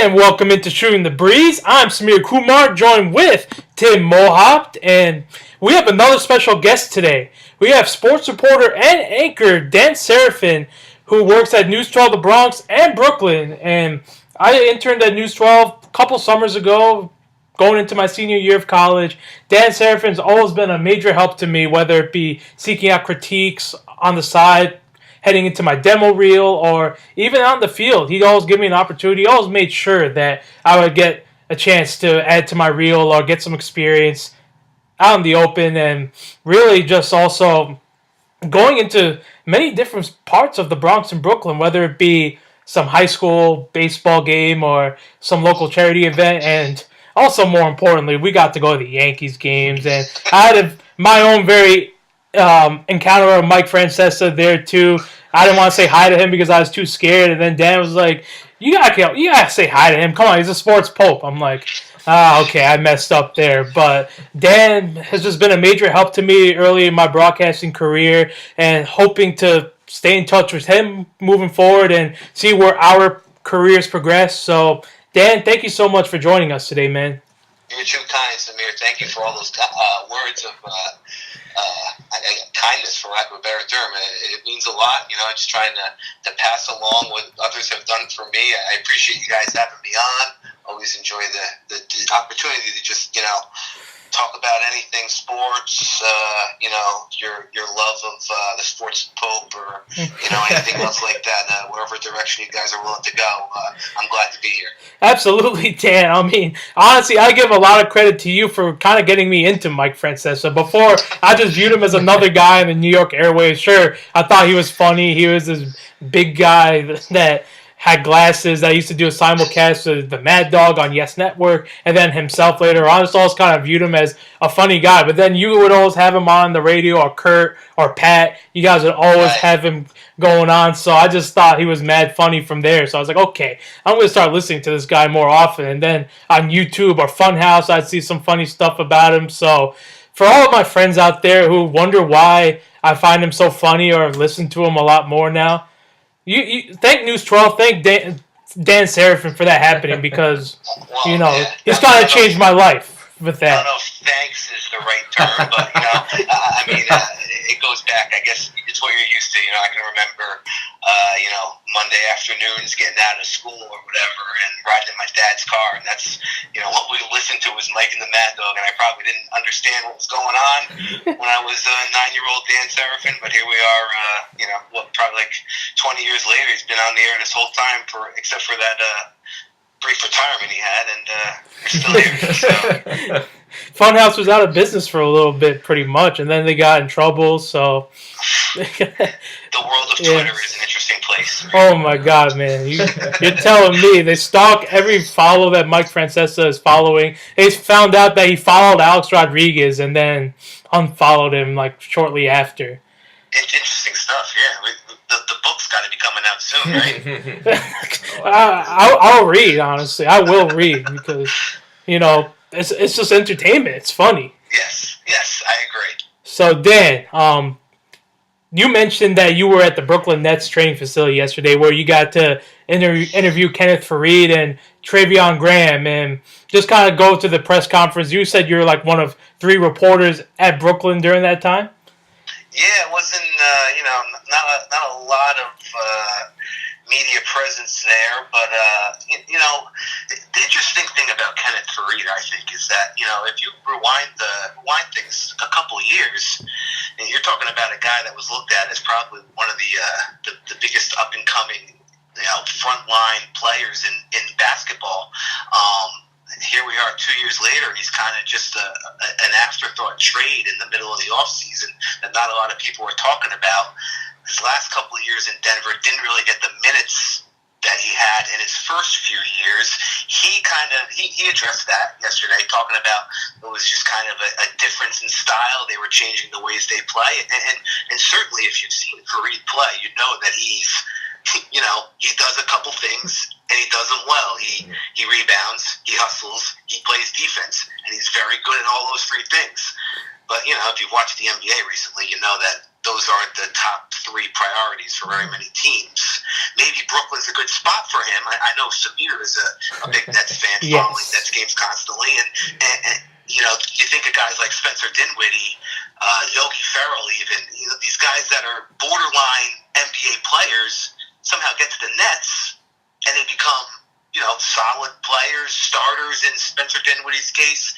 And welcome into Shooting the Breeze. I'm Samir Kumar, joined with Tim Mohopt, and we have another special guest today. We have sports reporter and anchor Dan Serafin, who works at News 12 The Bronx and Brooklyn. And I interned at News 12 a couple summers ago, going into my senior year of college. Dan Serafin's always been a major help to me, whether it be seeking out critiques on the side, heading into my demo reel, or even on the field. He'd always give me an opportunity. He always made sure that I would get a chance to add to my reel or get some experience out in the open, and really just also going into many different parts of the Bronx and Brooklyn, whether it be some high school baseball game or some local charity event. And also, more importantly, we got to go to the Yankees games, and I had my own very encounter with Mike Francesa there too. I didn't want to say hi to him because I was too scared, and then Dan was like, you gotta say hi to him. Come on, he's a sports pope. I'm like, okay, I messed up there. But Dan has just been a major help to me early in my broadcasting career, and hoping to stay in touch with him moving forward and see where our careers progress. So, Dan, thank you so much for joining us today, man. You're too kind, Samir. Thank you for all those words of kindness, for lack of a better term. It means a lot. You know, just trying to pass along what others have done for me. I appreciate you guys having me on. Always enjoy the opportunity to just, talk about anything sports, your love of the sports pope, or, anything else like that, wherever direction you guys are willing to go. I'm glad to be here. Absolutely, Dan. I mean, honestly, I give a lot of credit to you for kind of getting me into Mike Francesa. Before, I just viewed him as another guy in the New York airways. Sure, I thought he was funny. He was this big guy that had glasses that used to do a simulcast of the Mad Dog on Yes Network, and then himself later on. I just always kind of viewed him as a funny guy. But then you would always have him on the radio, or Kurt, or Pat. You guys would always have him going on. So I just thought he was mad funny from there. So I was like, okay, I'm going to start listening to this guy more often. And then on YouTube or Funhouse, I'd see some funny stuff about him. So for all of my friends out there who wonder why I find him so funny or listen to him a lot more now, You thank News 12, thank Dan Serafin for that happening, because, he's kind of changed my life with that. I don't know if thanks is the right term, but, it goes back. I guess it's what you're used to. I can remember, Monday afternoons getting out of school or whatever and riding in my dad's car, and that's, what we listened to was Mike and the Mad Dog, and I probably didn't understand what was going on when I was 9-year-old Dan Serafin, but here we are, probably like 20 years later. He's been on the air this whole time, except for that brief retirement he had, and we're still here. So. Funhouse was out of business for a little bit, pretty much, and then they got in trouble. So the world of Twitter is an interesting place. Oh my God, man! You're telling me they stalk every follow that Mike Francesa is following. They found out that he followed Alex Rodriguez and then unfollowed him like shortly after. It's interesting stuff. Yeah. The book's got to be coming out soon, right? I'll read, honestly. I will read, because, it's just entertainment. It's funny. Yes, I agree. So, Dan, you mentioned that you were at the Brooklyn Nets training facility yesterday, where you got to interview Kenneth Fareed and Travion Graham, and just kind of go to the press conference. You said you were like one of 3 reporters at Brooklyn during that time? Yeah, it wasn't, not a lot of media presence there, but, the interesting thing about Kenneth Fareed, I think, is that, if you rewind things a couple years, you're talking about a guy that was looked at as probably one of the biggest up-and-coming, frontline players in basketball. Here we are 2 years later, and he's kind of just an afterthought trade in the middle of the offseason that not a lot of people were talking about. His last couple of years in Denver didn't really get the minutes that he had in his first few years. He addressed that yesterday, talking about it was just kind of a difference in style. They were changing the ways they play, and certainly if you've seen Fareed play, you know that he's, he does a couple things, and he does them well. He rebounds, he hustles, he plays defense, and he's very good at all those 3 things. But, if you've watched the NBA recently, you know that those aren't the top 3 priorities for very many teams. maybe Brooklyn's a good spot for him. I know Samir is a big Nets fan, Yes. following Nets games constantly, and you know, you think of guys like Spencer Dinwiddie, Yogi Ferrell, even these guys that are borderline NBA players somehow get to the Nets and they become, you know, solid players, starters in Spencer Dinwiddie's case.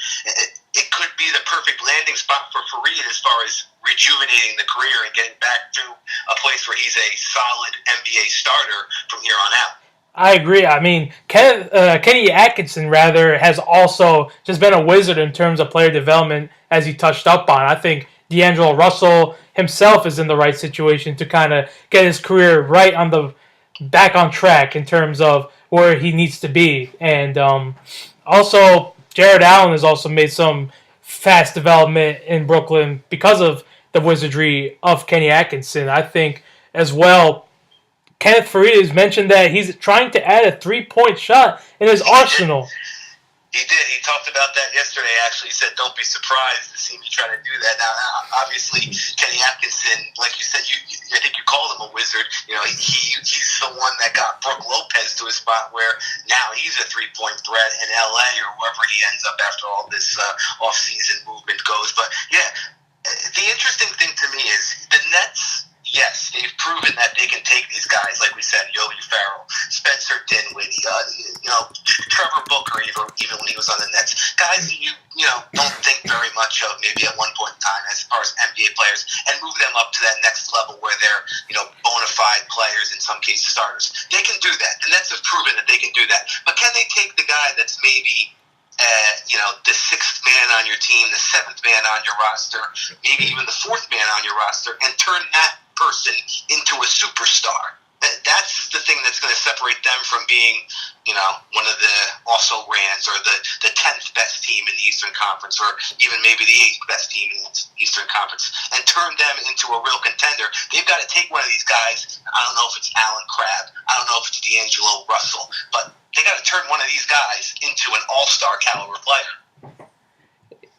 It could be the perfect landing spot for Fareed as far as rejuvenating the career and getting back to a place where he's a solid NBA starter from here on out. I agree. I mean, Kenny Atkinson, rather, has also just been a wizard in terms of player development, as he touched up on. I think D'Angelo Russell himself is in the right situation to kind of get his career right back on track in terms of where he needs to be. And also, Jared Allen has also made some fast development in Brooklyn because of the wizardry of Kenny Atkinson. I think as well, Kenneth Faried has mentioned that he's trying to add a three-point shot in his arsenal. He did. He talked about that yesterday, actually. He said, don't be surprised to see me try to do that. Now, obviously, Kenny Atkinson, like you said, I think you called him a wizard. You know, he's the one that got Brook Lopez to a spot where now he's a three-point threat in L.A. or wherever he ends up after all this off-season movement goes. But, yeah, the interesting thing to me is the Nets, yes, they've proven that they can take these guys, like we said, Yogi Ferrell, Spencer Dinwiddie, you know, Trevor Booker, even when he was on the Nets, guys you know don't think very much of maybe at one point in time as far as NBA players, and move them up to that next level where they're, you know, bona fide players, in some cases starters. They can do that. The Nets have proven that they can do that. But can they take the guy that's maybe you know, the sixth man on your team, the seventh man on your roster, maybe even the fourth man on your roster, and turn that person into a superstar? That's the thing that's going to separate them from being, you know, one of the also rans or the 10th best team in the Eastern Conference, or even maybe the 8th best team in the Eastern Conference, and turn them into a real contender. They've got to take one of these guys. I don't know if it's Alan Crabb, I don't know if it's D'Angelo Russell, but they got to turn one of these guys into an all-star caliber player.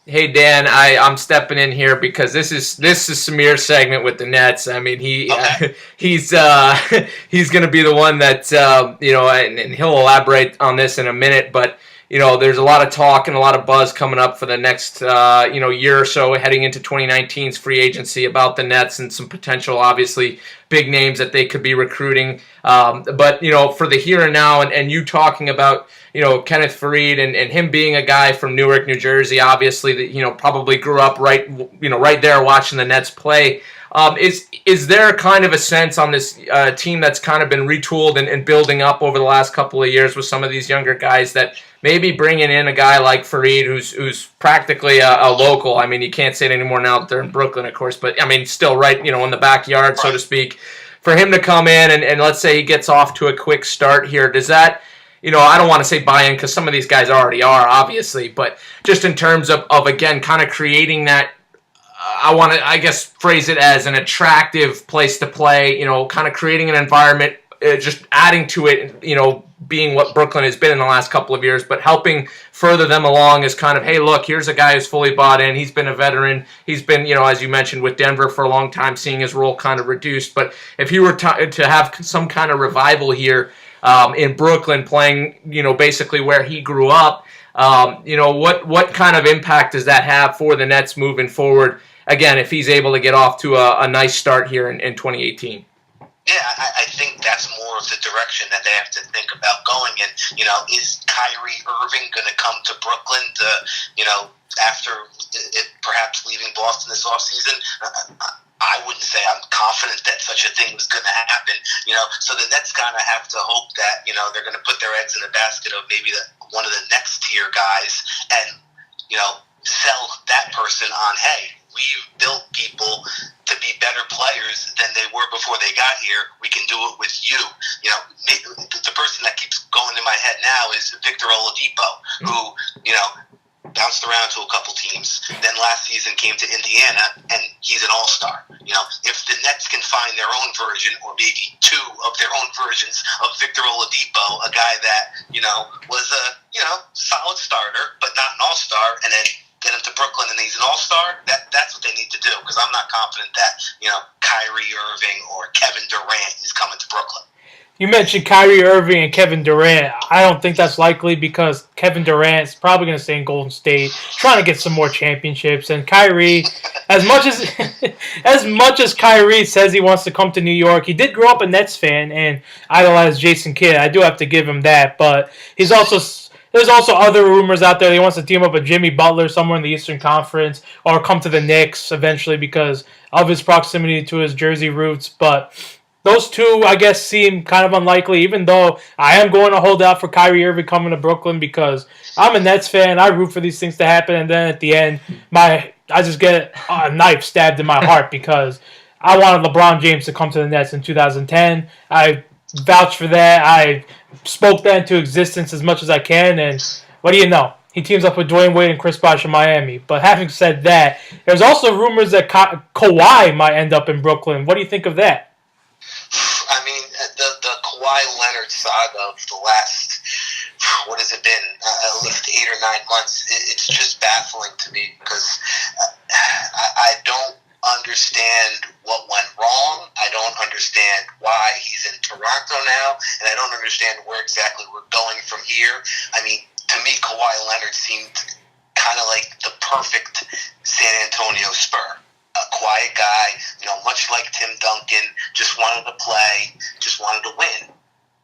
Hey Dan, I'm stepping in here because this is Samir's segment with the Nets. I mean, he's going to be the one that you know, and he'll elaborate on this in a minute. But you know, there's a lot of talk and a lot of buzz coming up for the next you know, year or so, heading into 2019's free agency about the Nets and some potential, obviously, big names that they could be recruiting. But you know, for the here and now, and you talking about, you know, Kenneth Faried and him being a guy from Newark, New Jersey, obviously, that, you know, probably grew up right there watching the Nets play. Is there kind of a sense on this team that's kind of been retooled and building up over the last couple of years with some of these younger guys that maybe bringing in a guy like Faried, who's practically a local? I mean, you can't say it anymore now that they're in Brooklyn, of course, but I mean, still right, you know, in the backyard, so to speak. For him to come in and let's say he gets off to a quick start here, does that, you know, I don't want to say buy-in because some of these guys already are, obviously, but just in terms of again, kind of creating that, I want to, I guess, phrase it as an attractive place to play, you know, kind of creating an environment, just adding to it, you know, being what Brooklyn has been in the last couple of years, but helping further them along is kind of, hey, look, here's a guy who's fully bought in. He's been a veteran. He's been, you know, as you mentioned, with Denver for a long time, seeing his role kind of reduced. But if he were to have some kind of revival here in Brooklyn, playing, you know, basically where he grew up, you know, what kind of impact does that have for the Nets moving forward? Again, if he's able to get off to a nice start here in 2018. Yeah, I think that's more of the direction that they have to think about going in. You know, is Kyrie Irving going to come to Brooklyn to, you know, after perhaps leaving Boston this offseason? I wouldn't say I'm confident that such a thing was going to happen. You know, so the Nets kind of have to hope that, you know, they're going to put their eggs in the basket of maybe one of the next tier guys and, you know, sell that person on, hey, we've built people to be better players than they were before they got here. We can do it with you. You know, the person that keeps going in my head now is Victor Oladipo, who, you know, bounced around to a couple teams. Then last season came to Indiana, and he's an all-star. You know, if the Nets can find their own version, or maybe two of their own versions of Victor Oladipo, a guy that, you know, was a, you know, solid starter, but not an all-star, and then get him to Brooklyn and he's an all-star, that's what they need to do, because I'm not confident that, you know, Kyrie Irving or Kevin Durant is coming to Brooklyn. You mentioned Kyrie Irving and Kevin Durant. I don't think that's likely because Kevin Durant is probably going to stay in Golden State, trying to get some more championships. And Kyrie, as much as as much as Kyrie says he wants to come to New York, he did grow up a Nets fan and idolize Jason Kidd. I do have to give him that. But there's also other rumors out there. He wants to team up with Jimmy Butler somewhere in the Eastern Conference or come to the Knicks eventually because of his proximity to his Jersey roots. But those two, I guess, seem kind of unlikely, even though I am going to hold out for Kyrie Irving coming to Brooklyn because I'm a Nets fan. I root for these things to happen, and then at the end, I just get a knife stabbed in my heart because I wanted LeBron James to come to the Nets in 2010. I vouched for that. I spoke that into existence as much as I can, and what do you know? He teams up with Dwayne Wade and Chris Bosh in Miami. But having said that, there's also rumors that Kawhi might end up in Brooklyn. What do you think of that? I mean, the Kawhi Leonard saga of the last, what has it been, at least 8 or 9 months, it's just baffling to me because I don't understand what went wrong. I don't understand why he's in Toronto now, and I don't understand where exactly we're going from here. I mean, to me, Kawhi Leonard seemed kind of like the perfect San Antonio Spur. A quiet guy, much like Tim Duncan, just wanted to play, just wanted to win.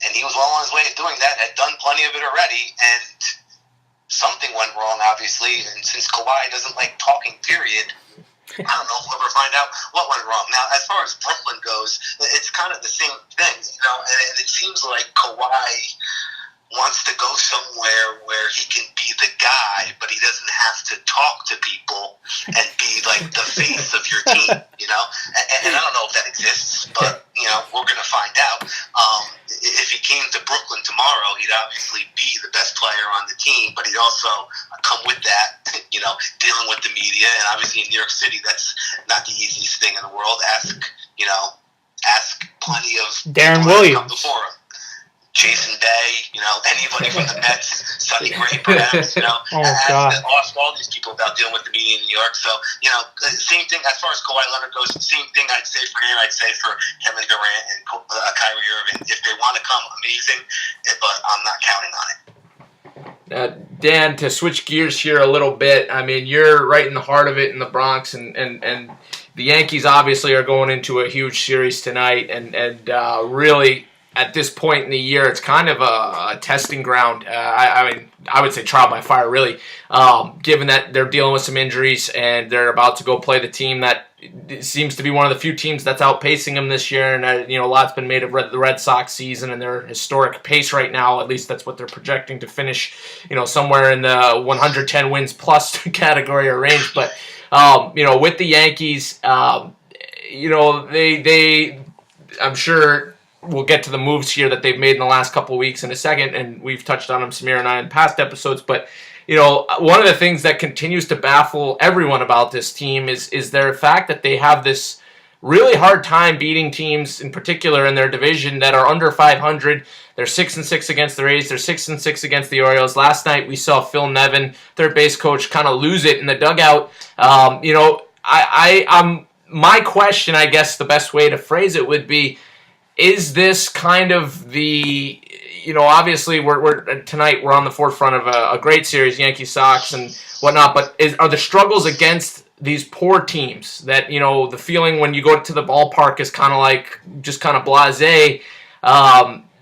And he was well on his way of doing that, had done plenty of it already, and something went wrong, obviously. And since Kawhi doesn't like talking, period, I don't know if we'll ever find out what went wrong. Now, as far as Brooklyn goes, it's kind of the same thing, and it seems like Kawhi wants to go somewhere where he can be the guy, but he doesn't have to talk to people and be like the face of your team, And I don't know if that exists, but, we're going to find out. If he came to Brooklyn tomorrow, he'd obviously be the best player on the team, but he'd also come with that, dealing with the media. And obviously in New York City, that's not the easiest thing in the world. Ask plenty of Darren people Williams. that come before him. Jason Bay, anybody from the Mets, Sonny Gray, perhaps, ask all these people about dealing with the media in New York. So, same thing as far as Kawhi Leonard goes, same thing I'd say for him, I'd say for Kevin Durant and Kyrie Irving. If they want to come, amazing, but I'm not counting on it. Dan, to switch gears here a little bit, I mean, you're right in the heart of it in the Bronx, and the Yankees obviously are going into a huge series tonight, and really, at this point in the year, it's kind of a testing ground. I mean, I would say trial by fire, really, given that they're dealing with some injuries and they're about to go play the team that seems to be one of the few teams that's outpacing them this year. And, a lot's been made of the Red Sox season and their historic pace right now. At least that's what they're projecting to finish, somewhere in the 110 wins plus category or range. But, with the Yankees, they I'm sure we'll get to the moves here that they've made in the last couple of weeks in a second, and we've touched on them, Samir and I, in past episodes. But, one of the things that continues to baffle everyone about this team is their fact that they have this really hard time beating teams, in particular in their division, that are under 500. They're 6-6 against the Rays. They're 6-6 against the Orioles. Last night we saw Phil Nevin, third base coach, kind of lose it in the dugout. My question, I guess the best way to phrase it would be, is this kind of the, obviously we're tonight we're on the forefront of a great series, Yankees Sox and whatnot, but are the struggles against these poor teams that, the feeling when you go to the ballpark is kind of like just kind of blasé,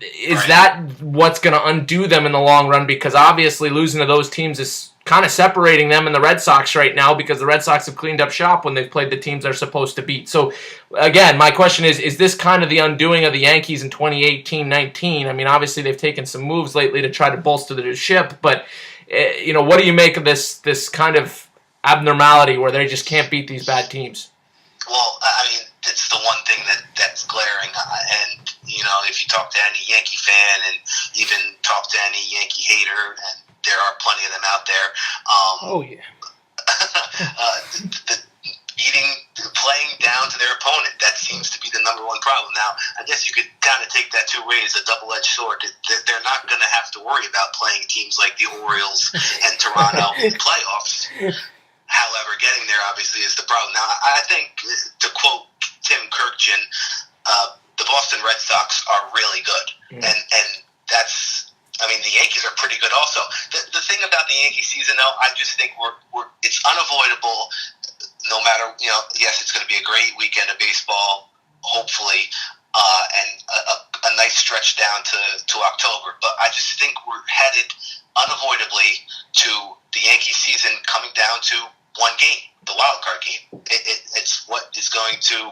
is that what's going to undo them in the long run? Because obviously losing to those teams is kind of separating them and the Red Sox right now, because the Red Sox have cleaned up shop when they've played the teams they're supposed to beat. So, again, my question is this kind of the undoing of the Yankees in 2018-19? I mean, obviously they've taken some moves lately to try to bolster the ship, but, what do you make of this kind of abnormality where they just can't beat these bad teams? Well, I mean, it's the one thing that's glaring, and, if you talk to any Yankee fan and even talk to any Yankee hater, and there are plenty of them out there. Playing down to their opponent, that seems to be the number one problem. Now, I guess you could kind of take that two ways, a double-edged sword. They're not going to have to worry about playing teams like the Orioles and Toronto in the playoffs. However, getting there obviously is the problem. Now, I think, to quote Tim Kirkjian, the Boston Red Sox are really good, and that's. I mean, the Yankees are pretty good also. The thing about the Yankee season, though, I just think it's unavoidable. No matter, yes, it's going to be a great weekend of baseball, hopefully, and a nice stretch down to October. But I just think we're headed unavoidably to the Yankee season coming down to one game, the wild card game. It's what is going to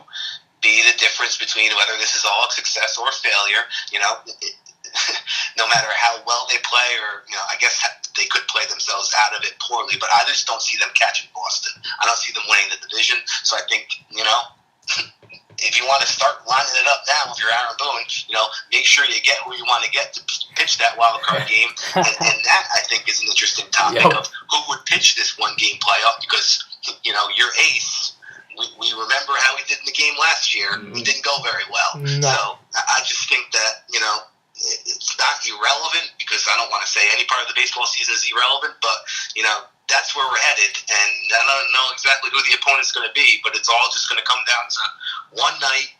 be the difference between whether this is all a success or a failure. No matter how well they play, or I guess they could play themselves out of it poorly, but I just don't see them catching Boston. I don't see them winning the division. So I think if you want to start lining it up now, if you're Aaron Boone, make sure you get who you want to get to pitch that wild card game, and that I think is an interesting topic of who would pitch this one game playoff, because your ace. We remember how he did in the game last year. It didn't go very well. No. So I just think that it's not irrelevant, because I don't want to say any part of the baseball season is irrelevant, but that's where we're headed, and I don't know exactly who the opponent's going to be, but it's all just going to come down to one night,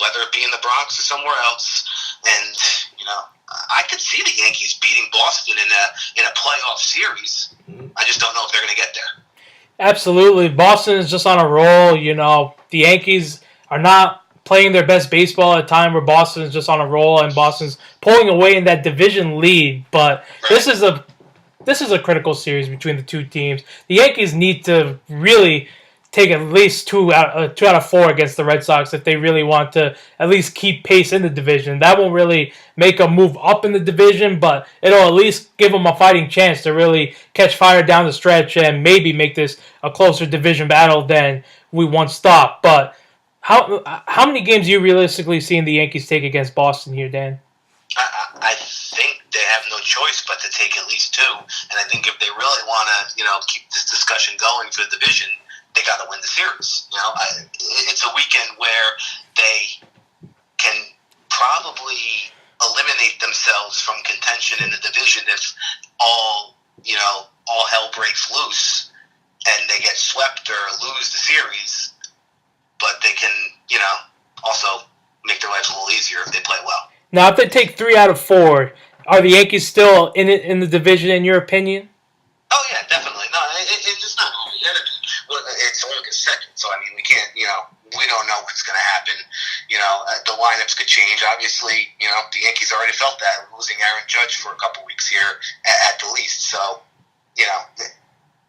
whether it be in the Bronx or somewhere else, and I could see the Yankees beating Boston in a playoff series. I just don't know if they're going to get there. Absolutely, Boston is just on a roll. The Yankees are not playing their best baseball at a time where Boston is just on a roll, and Boston's pulling away in that division lead. But this is a critical series between the two teams. The Yankees need to really take at least two out of four against the Red Sox if they really want to at least keep pace in the division. That won't really make a move up in the division, but it'll at least give them a fighting chance to really catch fire down the stretch and maybe make this a closer division battle than we once thought. But how many games do you realistically seeing the Yankees take against Boston here, Dan? I think they have no choice but to take at least two, and I think if they really want to, keep this discussion going for the division, they got to win the series. It's a weekend where they can probably eliminate themselves from contention in the division if all hell breaks loose and they get swept or lose the series. But they can, also make their lives a little easier if they play well. Now, if they take 3 out of 4, are the Yankees still in the division, in your opinion? Oh, yeah, definitely. No, it's not only yet. It's only a second, so, we can't, we don't know what's going to happen. The lineups could change. Obviously, the Yankees already felt that, losing Aaron Judge for a couple weeks here at the least. So,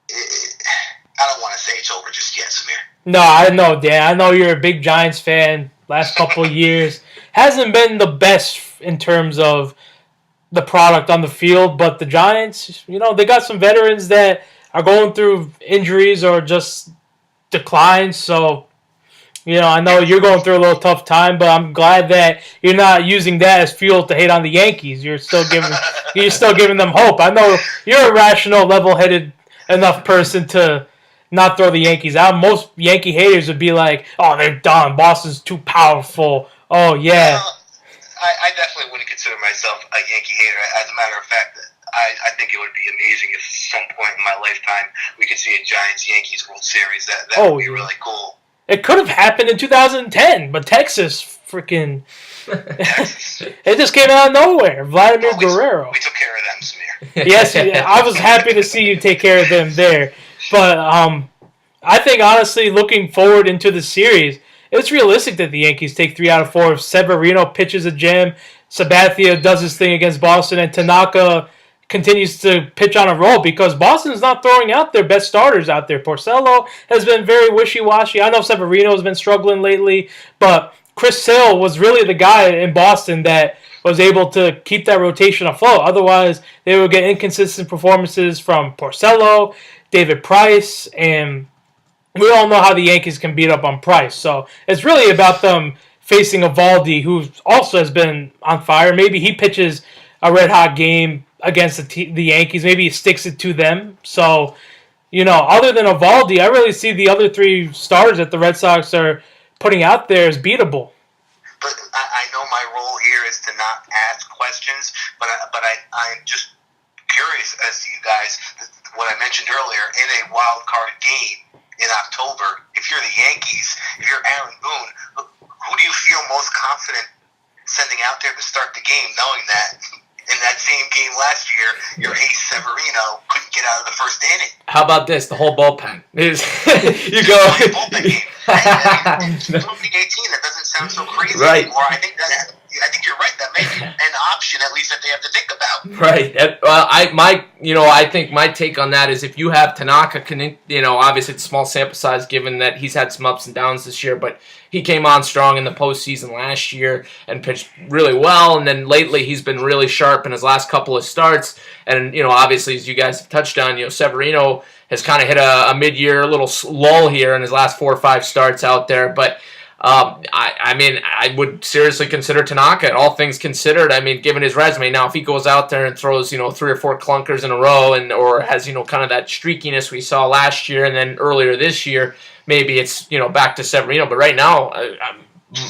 I don't want to say it's over just yet, Samir. No, I know, Dan. I know you're a big Giants fan. Last couple of years hasn't been the best in terms of the product on the field, but the Giants, they got some veterans that are going through injuries or just declines. So, I know you're going through a little tough time, but I'm glad that you're not using that as fuel to hate on the Yankees. You're still giving them hope. I know you're a rational, level-headed enough person to not throw the Yankees out. Most Yankee haters would be like, "Oh, they're done. Boston's too powerful." Oh, yeah. I definitely wouldn't consider myself a Yankee hater. As a matter of fact, I think it would be amazing if at some point in my lifetime we could see a Giants-Yankees World Series. That would be really cool. It could have happened in 2010, but Texas freaking... it just came out of nowhere. Vladimir Guerrero. We took care of them, Samir. Yes, I was happy to see you take care of them there. But I think, honestly, looking forward into the series, it's realistic that the Yankees take 3 out of 4. If Severino pitches a gem, Sabathia does his thing against Boston, and Tanaka continues to pitch on a roll, because Boston's not throwing out their best starters out there. Porcello has been very wishy-washy. I know Severino has been struggling lately, but Chris Sale was really the guy in Boston that was able to keep that rotation afloat. Otherwise, they would get inconsistent performances from Porcello, David Price, and we all know how the Yankees can beat up on Price. So it's really about them facing Eovaldi, who also has been on fire. Maybe he pitches a red-hot game against the Yankees. Maybe he sticks it to them. So, other than Eovaldi, I really see the other 3 starters that the Red Sox are putting out there as beatable. But I know my role here is to not ask questions, but I'm just curious as you guys, what I mentioned earlier, in a wild card game in October, if you're the Yankees, if you're Aaron Boone, who do you feel most Ace Severino couldn't get out of the first inning. How about this? The whole bullpen is you go. Bullpen game. I mean, 2018. That doesn't sound so crazy anymore. I think you're right. That may be an option, at least, that they have to think about. Right. Well, I think my take on that is if you have Tanaka, obviously it's a small sample size given that he's had some ups and downs this year, but he came on strong in the postseason last year and pitched really well, and then lately he's been really sharp in his last couple of starts. And obviously, as you guys have touched on, Severino has kind of hit a mid-year little lull here in his last 4 or 5 starts out there, but. I would seriously consider Tanaka, all things considered. I mean, given his resume, now if he goes out there and throws 3 or 4 clunkers in a row, or has kind of that streakiness we saw last year and then earlier this year, maybe it's back to Severino. But right now,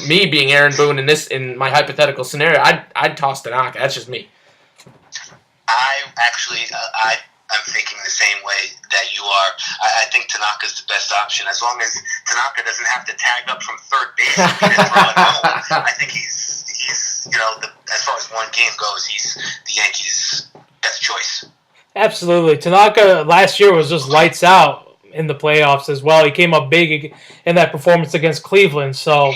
me being Aaron Boone in my hypothetical scenario, I'd toss Tanaka. That's just me. I'm thinking the same way that you are. I think Tanaka's the best option. As long as Tanaka doesn't have to tag up from third base and throw it home, I think he's as far as one game goes, he's the Yankees' best choice. Absolutely. Tanaka last year was just lights out in the playoffs as well. He came up big in that performance against Cleveland. So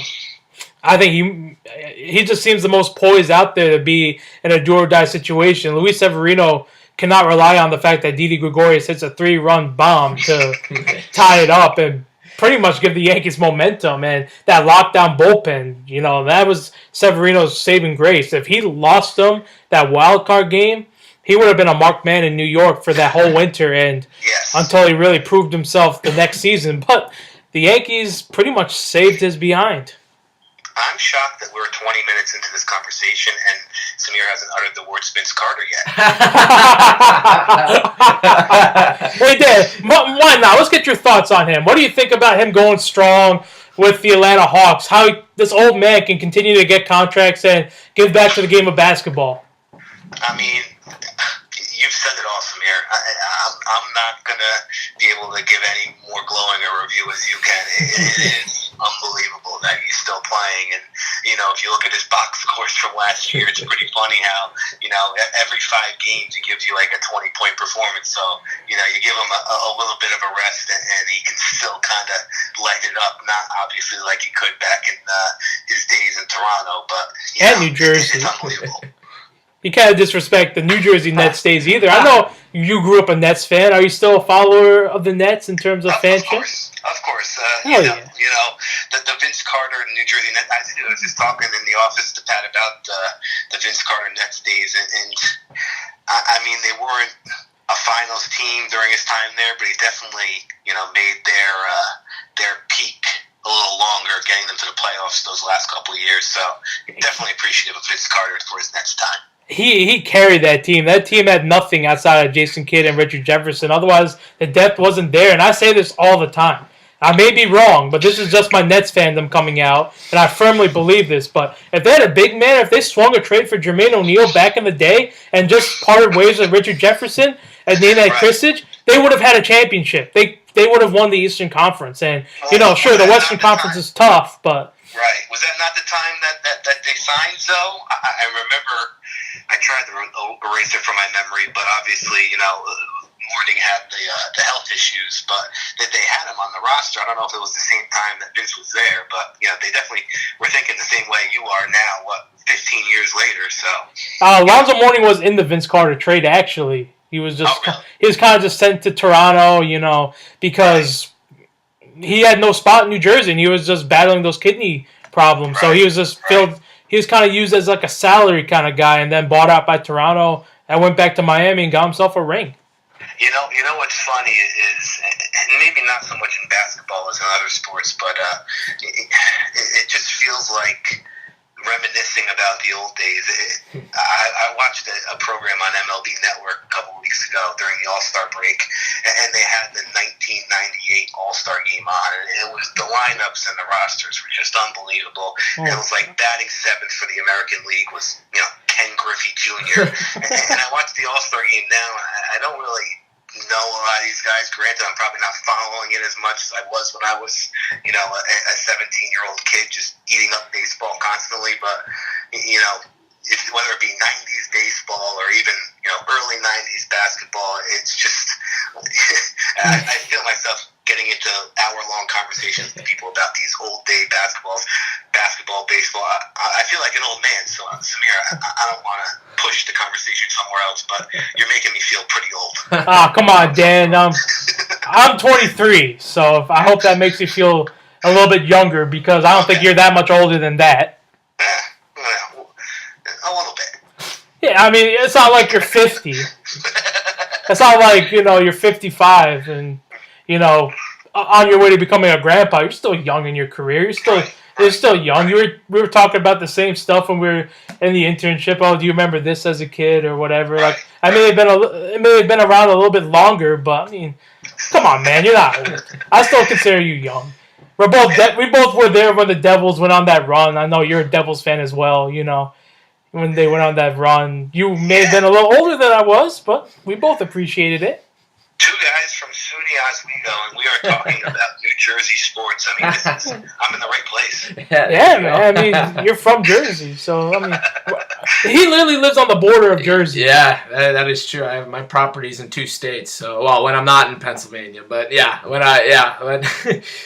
I think he just seems the most poised out there to be in a do-or-die situation. Luis Severino cannot rely on the fact that Didi Gregorius hits a 3-run bomb to tie it up and pretty much give the Yankees momentum. And that lockdown bullpen, that was Severino's saving grace. If he lost them that wild card game, he would have been a marked man in New York for that whole winter and until he really proved himself the next season. But the Yankees pretty much saved his behind. I'm shocked that we're 20 minutes into this conversation and Samir hasn't uttered the words Vince Carter yet. Wait, Dan, why not? Let's get your thoughts on him. What do you think about him going strong with the Atlanta Hawks? How this old man can continue to get contracts and give back to the game of basketball? I mean, you've said it all, Samir. I'm not going to be able to give any more glowing a review as you can. It is unbelievable that he's still playing. And, if you look at his box scores from last year, it's pretty funny how, every 5 games he gives you like a 20-point performance. So, you give him a little bit of a rest and he can still kind of light it up. Not obviously like he could back in his days in Toronto, but New Jersey. It's unbelievable. You can't disrespect the New Jersey Nets days either. I know you grew up a Nets fan. Are you still a follower of the Nets in terms of fanship? Of course. The Vince Carter New Jersey Nets. I was just talking in the office to Pat about the Vince Carter Nets days, and I mean they weren't a finals team during his time there, but he definitely made their peak a little longer, getting them to the playoffs those last couple of years. So definitely appreciative of Vince Carter for his Nets time. He carried that team. That team had nothing outside of Jason Kidd and Richard Jefferson. Otherwise, the depth wasn't there. And I say this all the time. I may be wrong, but this is just my Nets fandom coming out, and I firmly believe this. But if they had a big man, if they swung a trade for Jermaine O'Neal back in the day and just parted ways with Richard Jefferson and Nenad Krisic, they would have had a championship. They would have won the Eastern Conference. And, sure, the Western Conference is tough, but... Right. Was that not the time that they signed, though? I remember I tried to erase it from my memory, but obviously, Morning had the health issues, but they had him on the roster. I don't know if it was the same time that Vince was there, but, they definitely were thinking the same way you are now, 15 years later, so... Lonzo Mourning was in the Vince Carter trade, actually. He was just he was kind of just sent to Toronto, because... He had no spot in New Jersey, and he was just battling those kidney problems. Right. So he was just filled. He was kind of used as like a salary kind of guy, and then bought out by Toronto, and went back to Miami and got himself a ring. You know what's funny is, and maybe not so much in basketball as in other sports, but it just feels like reminiscing about the old days. I watched a program on MLB Network a couple of weeks ago during the All-Star break, and they had the 1998 All-Star game on, and it was the lineups and the rosters were just unbelievable. It was like batting seventh for the American League was Ken Griffey Jr. and I watched the All-Star game now, and I don't really know a lot of these guys. Granted, I'm probably not following it as much as I was when I was, a 17-year-old kid just eating up baseball constantly. But, whether it be 90s baseball or even, early '90s basketball. It's just I feel myself getting into hour-long conversations with people about these old-day basketball, baseball. I feel like an old man. So, Samir, I don't want to push the conversation somewhere else, but you're making me feel pretty old. Ah, come on, Dan. I'm 23, so I hope that makes you feel a little bit younger because I don't think you're that much older than that. Well, a little bit. Yeah, I mean, it's not like you're 50. It's not like, you're 55 and, on your way to becoming a grandpa. You're still young in your career. You're still young. We were talking about the same stuff when we were in the internship. Oh, do you remember this as a kid or whatever? Like, it may have been around a little bit longer, but I mean, come on, man, you're not old. I still consider you young. We both were there when the Devils went on that run. I know you're a Devils fan as well. When they went on that run, you may have been a little older than I was, but we both appreciated it. Two guys from SUNY Oswego, and we are talking about New Jersey sports. I mean, I'm in the right place. Yeah, man. I mean, you're from Jersey, so I mean, he literally lives on the border of Jersey. Yeah, that is true. I have my properties in 2 states. So, when I'm not in Pennsylvania, but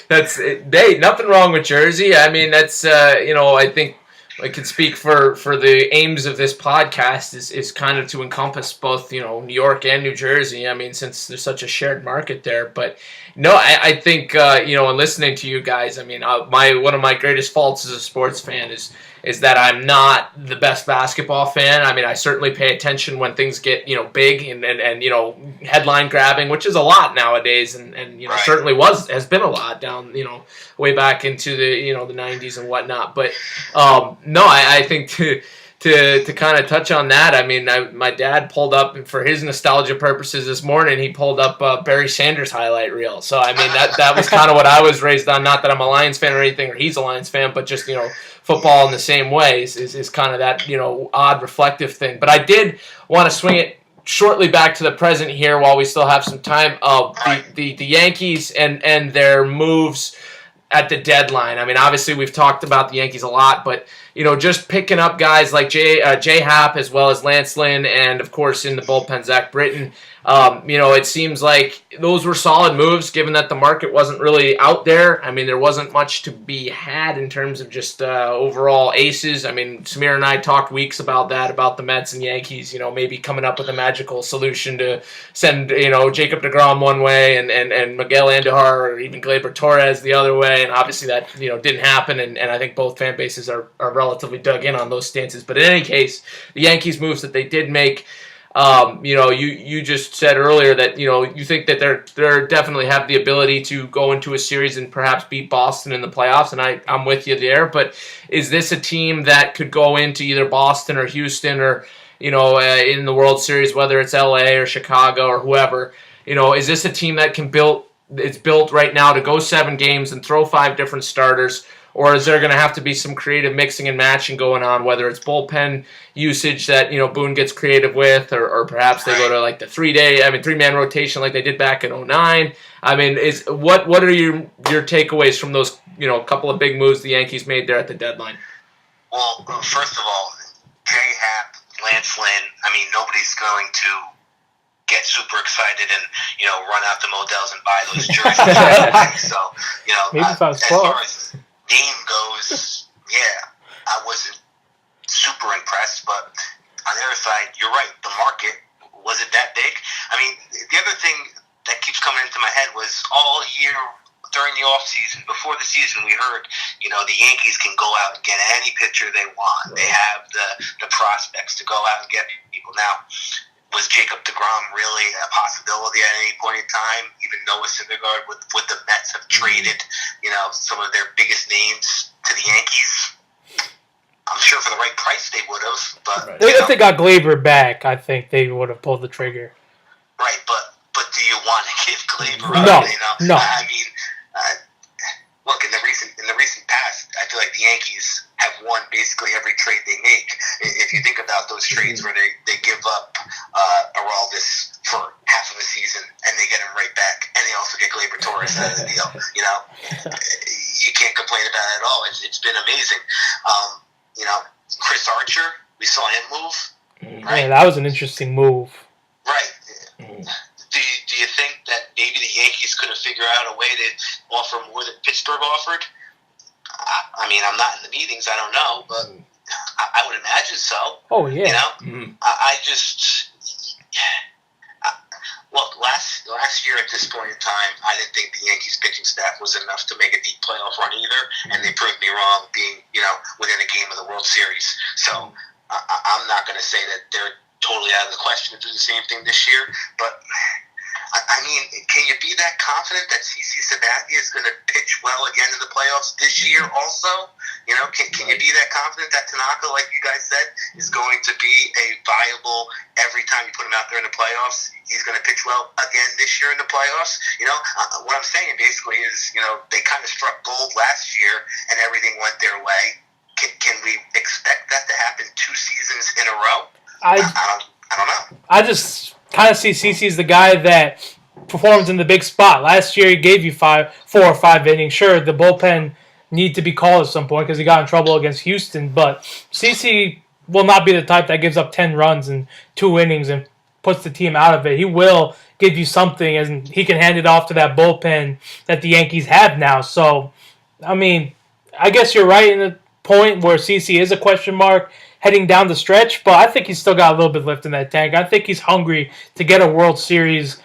that's hey, nothing wrong with Jersey. I mean, that's I think I can speak for the aims of this podcast is kind of to encompass both, New York and New Jersey. I mean, since there's such a shared market there. But no, I think, in listening to you guys, I mean, one of my greatest faults as a sports fan is that I'm not the best basketball fan. I mean, I certainly pay attention when things get, big and headline grabbing, which is a lot nowadays, and right. Certainly has been a lot down, way back into the, the 90s and whatnot. But no, I think to kind of touch on that, I mean, my dad pulled up, for his nostalgia purposes this morning, he pulled up Barry Sanders highlight reel. So, I mean, that was kind of what I was raised on. Not that I'm a Lions fan or anything, or he's a Lions fan, but just, football in the same way is kind of that, odd reflective thing. But I did want to swing it shortly back to the present here while we still have some time. The Yankees and their moves at the deadline. I mean, obviously we've talked about the Yankees a lot, but just picking up guys like J Happ as well as Lance Lynn, and of course in the bullpen Zach Britton. It seems like those were solid moves given that the market wasn't really out there. I mean, there wasn't much to be had in terms of just overall aces. I mean, Samir and I talked weeks about the Mets and Yankees, maybe coming up with a magical solution to send, Jacob deGrom one way and Miguel Andujar or even Gleyber Torres the other way. And obviously that, didn't happen. And I think both fan bases are relatively dug in on those stances. But in any case, the Yankees moves that they did make, you just said earlier that, you think that they're definitely have the ability to go into a series and perhaps beat Boston in the playoffs, and I'm with you there. But is this a team that could go into either Boston or Houston or, in the World Series, whether it's LA or Chicago or whoever, is this a team that it's built right now to go 7 games and throw 5 different starters? Or is there going to have to be some creative mixing and matching going on, whether it's bullpen usage that, Boone gets creative with, or perhaps they go to like the 3-man rotation like they did back in 2009. I mean, what are your takeaways from those, couple of big moves the Yankees made there at the deadline? Well, first of all, J Happ, Lance Lynn, I mean, nobody's going to get super excited and, run out to Modell's and buy those jerseys. So, maybe if I was as far as game goes, yeah, I wasn't super impressed, but on the other side, you're right, the market wasn't that big. I mean, the other thing that keeps coming into my head was all year during the off season, before the season, we heard, the Yankees can go out and get any pitcher they want. They have the prospects to go out and get people. Now, was Jacob deGrom really a possibility at any point in time? Even Noah Syndergaard, would the Mets have traded, some of their biggest names to the Yankees? I'm sure for the right price they would have. But if they got Gleyber back, I think they would have pulled the trigger. Right, but do you want to give Gleyber up? No. I mean, look, in the recent past, I feel like the Yankees have won basically every trade they make. If you think about those trades where they give up Araldis for half of a season and they get him right back, and they also get Gleyber Torres out of the deal, you can't complain about it at all. It's been amazing. Chris Archer, we saw him move. Right? Yeah, that was an interesting move. Right. Do you think that maybe the Yankees could have figured out a way to offer more than Pittsburgh offered? I mean, I'm not in the meetings. I don't know, but I would imagine so. Oh, yeah. You know, I just look last year at this point in time, I didn't think the Yankees pitching staff was enough to make a deep playoff run either, and they proved me wrong, being within a game of the World Series. So I'm not going to say that they're totally out of the question to do the same thing this year, but I mean, can you be that confident that CC Sabathia is going to pitch well again in the playoffs this year also? You know, can you be that confident that Tanaka, like you guys said, is going to be a viable, every time you put him out there in the playoffs, he's going to pitch well again this year in the playoffs? You know, what I'm saying basically is, they kind of struck gold last year and everything went their way. Can we expect that to happen 2 seasons in a row? I don't know. I just kind of see CC as the guy that performs in the big spot. Last year he gave you 4 or 5 innings. Sure, the bullpen need to be called at some point because he got in trouble against Houston, but CC will not be the type that gives up 10 runs in 2 innings and puts the team out of it. He will give you something, and he can hand it off to that bullpen that the Yankees have now. So, I mean, I guess you're right in the point where CC is a question mark heading down the stretch, but I think he's still got a little bit left in that tank. I think he's hungry to get another World Series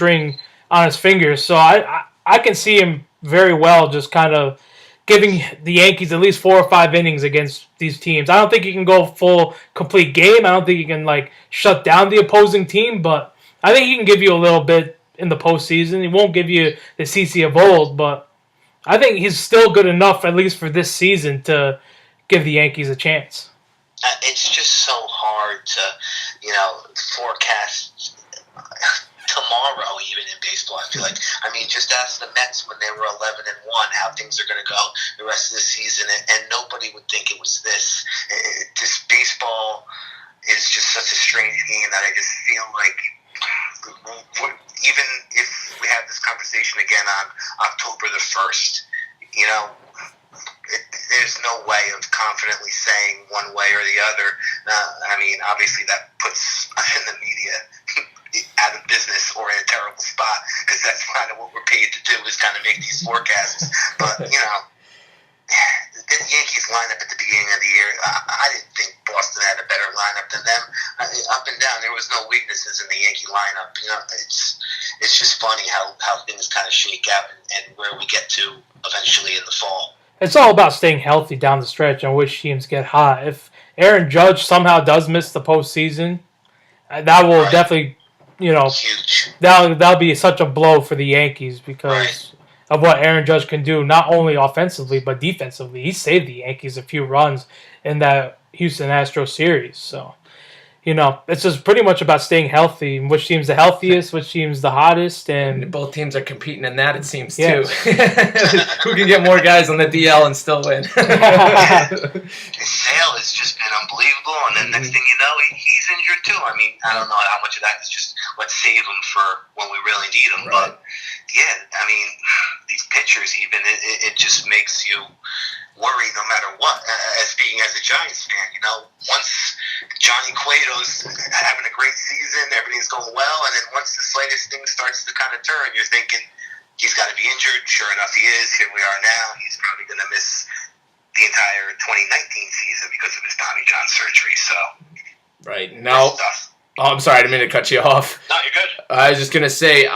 ring on his fingers. So I can see him very well just kind of giving the Yankees at least 4 or 5 innings against these teams. I don't think he can go full, complete game. I don't think he can shut down the opposing team, but I think he can give you a little bit in the postseason. He won't give you the CC of old, but I think he's still good enough, at least for this season, to give the Yankees a chance. It's just so hard to, forecast tomorrow even in baseball. I feel like, just ask the Mets when they were 11-1 how things are going to go the rest of the season, and nobody would think it was this. This baseball is just such a strange game that I just feel like even if we have this conversation again on October the 1st, there's no way of confidently saying one way or the other. Obviously that puts us in the media out of business or in a terrible spot, because that's kind of what we're paid to do, is kind of make these forecasts. But, the Yankees lineup at the beginning of the year, I didn't think Boston had a better lineup than them. Up and down, there was no weaknesses in the Yankee lineup. It's just funny how things kind of shake out and where we get to eventually in the fall. It's all about staying healthy down the stretch and which teams get hot. If Aaron Judge somehow does miss the postseason, that will definitely, huge. That'll be such a blow for the Yankees because of what Aaron Judge can do, not only offensively but defensively. He saved the Yankees a few runs in that Houston Astros series. So, it's just pretty much about staying healthy. Which team's the healthiest, which team's the hottest, and both teams are competing in that, it seems, too. Who can get more guys on the DL and still win? His sale has just been unbelievable, and then next thing you know, he's injured too. I don't know how much of that is just let's save him for when we really need him, but these pitchers, even it just makes you worry no matter what. Speaking as a Giants fan, once Johnny Cueto's having a great season, everything's going well, and then once the slightest thing starts to kind of turn, you're thinking he's got to be injured. Sure enough, he is. Here we are now. He's probably going to miss the entire 2019 season because of his Tommy John surgery. So, right now. Oh, I'm sorry, I didn't mean to cut you off. No, you're good. I was just gonna say,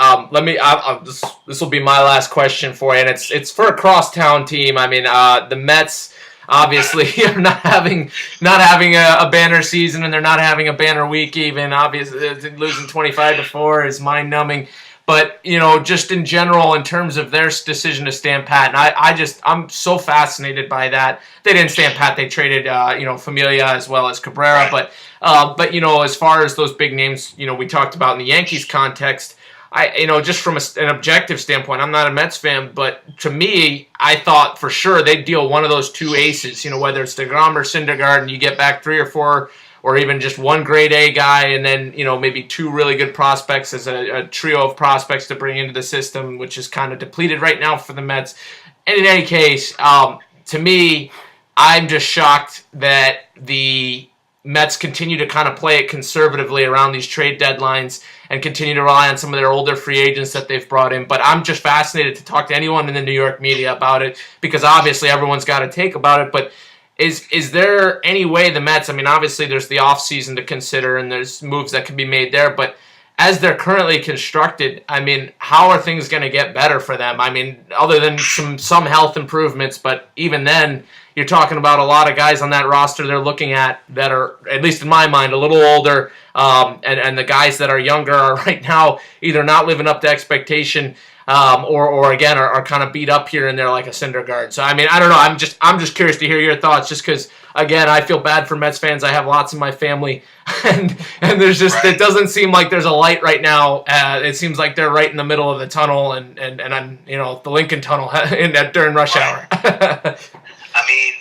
this will be my last question for you, and it's for a crosstown team. The Mets obviously are not having a banner season, and they're not having a banner week even. Obviously, losing 25-4 is mind numbing. But just in general, in terms of their decision to stand pat, and I'm so fascinated by that. They didn't stand pat; they traded Familia as well as Cabrera, but as far as those big names, we talked about in the Yankees context, just from an objective standpoint, I'm not a Mets fan, but to me, I thought for sure they'd deal one of those 2 aces, whether it's DeGrom or Syndergaard, and you get back 3 or 4, or even just one grade A guy, and then, maybe 2 really good prospects as a trio of prospects to bring into the system, which is kind of depleted right now for the Mets. And in any case, to me, I'm just shocked that the Mets continue to kind of play it conservatively around these trade deadlines and continue to rely on some of their older free agents that they've brought in. But I'm just fascinated to talk to anyone in the New York media about it, because obviously everyone's got a take about it. But is there any way the Mets, I mean, obviously there's the offseason to consider and there's moves that can be made there, but as they're currently constructed, I mean, how are things going to get better for them? I mean, other than some health improvements, but even then, you're talking about a lot of guys on that roster they're looking at that are, at least in my mind, a little older, and the guys that are younger are right now either not living up to expectation, or again are kind of beat up here and there like a Syndergaard. So I mean, I don't know. I'm just curious to hear your thoughts, just because again, I feel bad for Mets fans. I have lots in my family, and there's just it doesn't seem like there's a light right now. It seems like they're right in the middle of the tunnel, and I'm the Lincoln Tunnel during rush hour. I mean,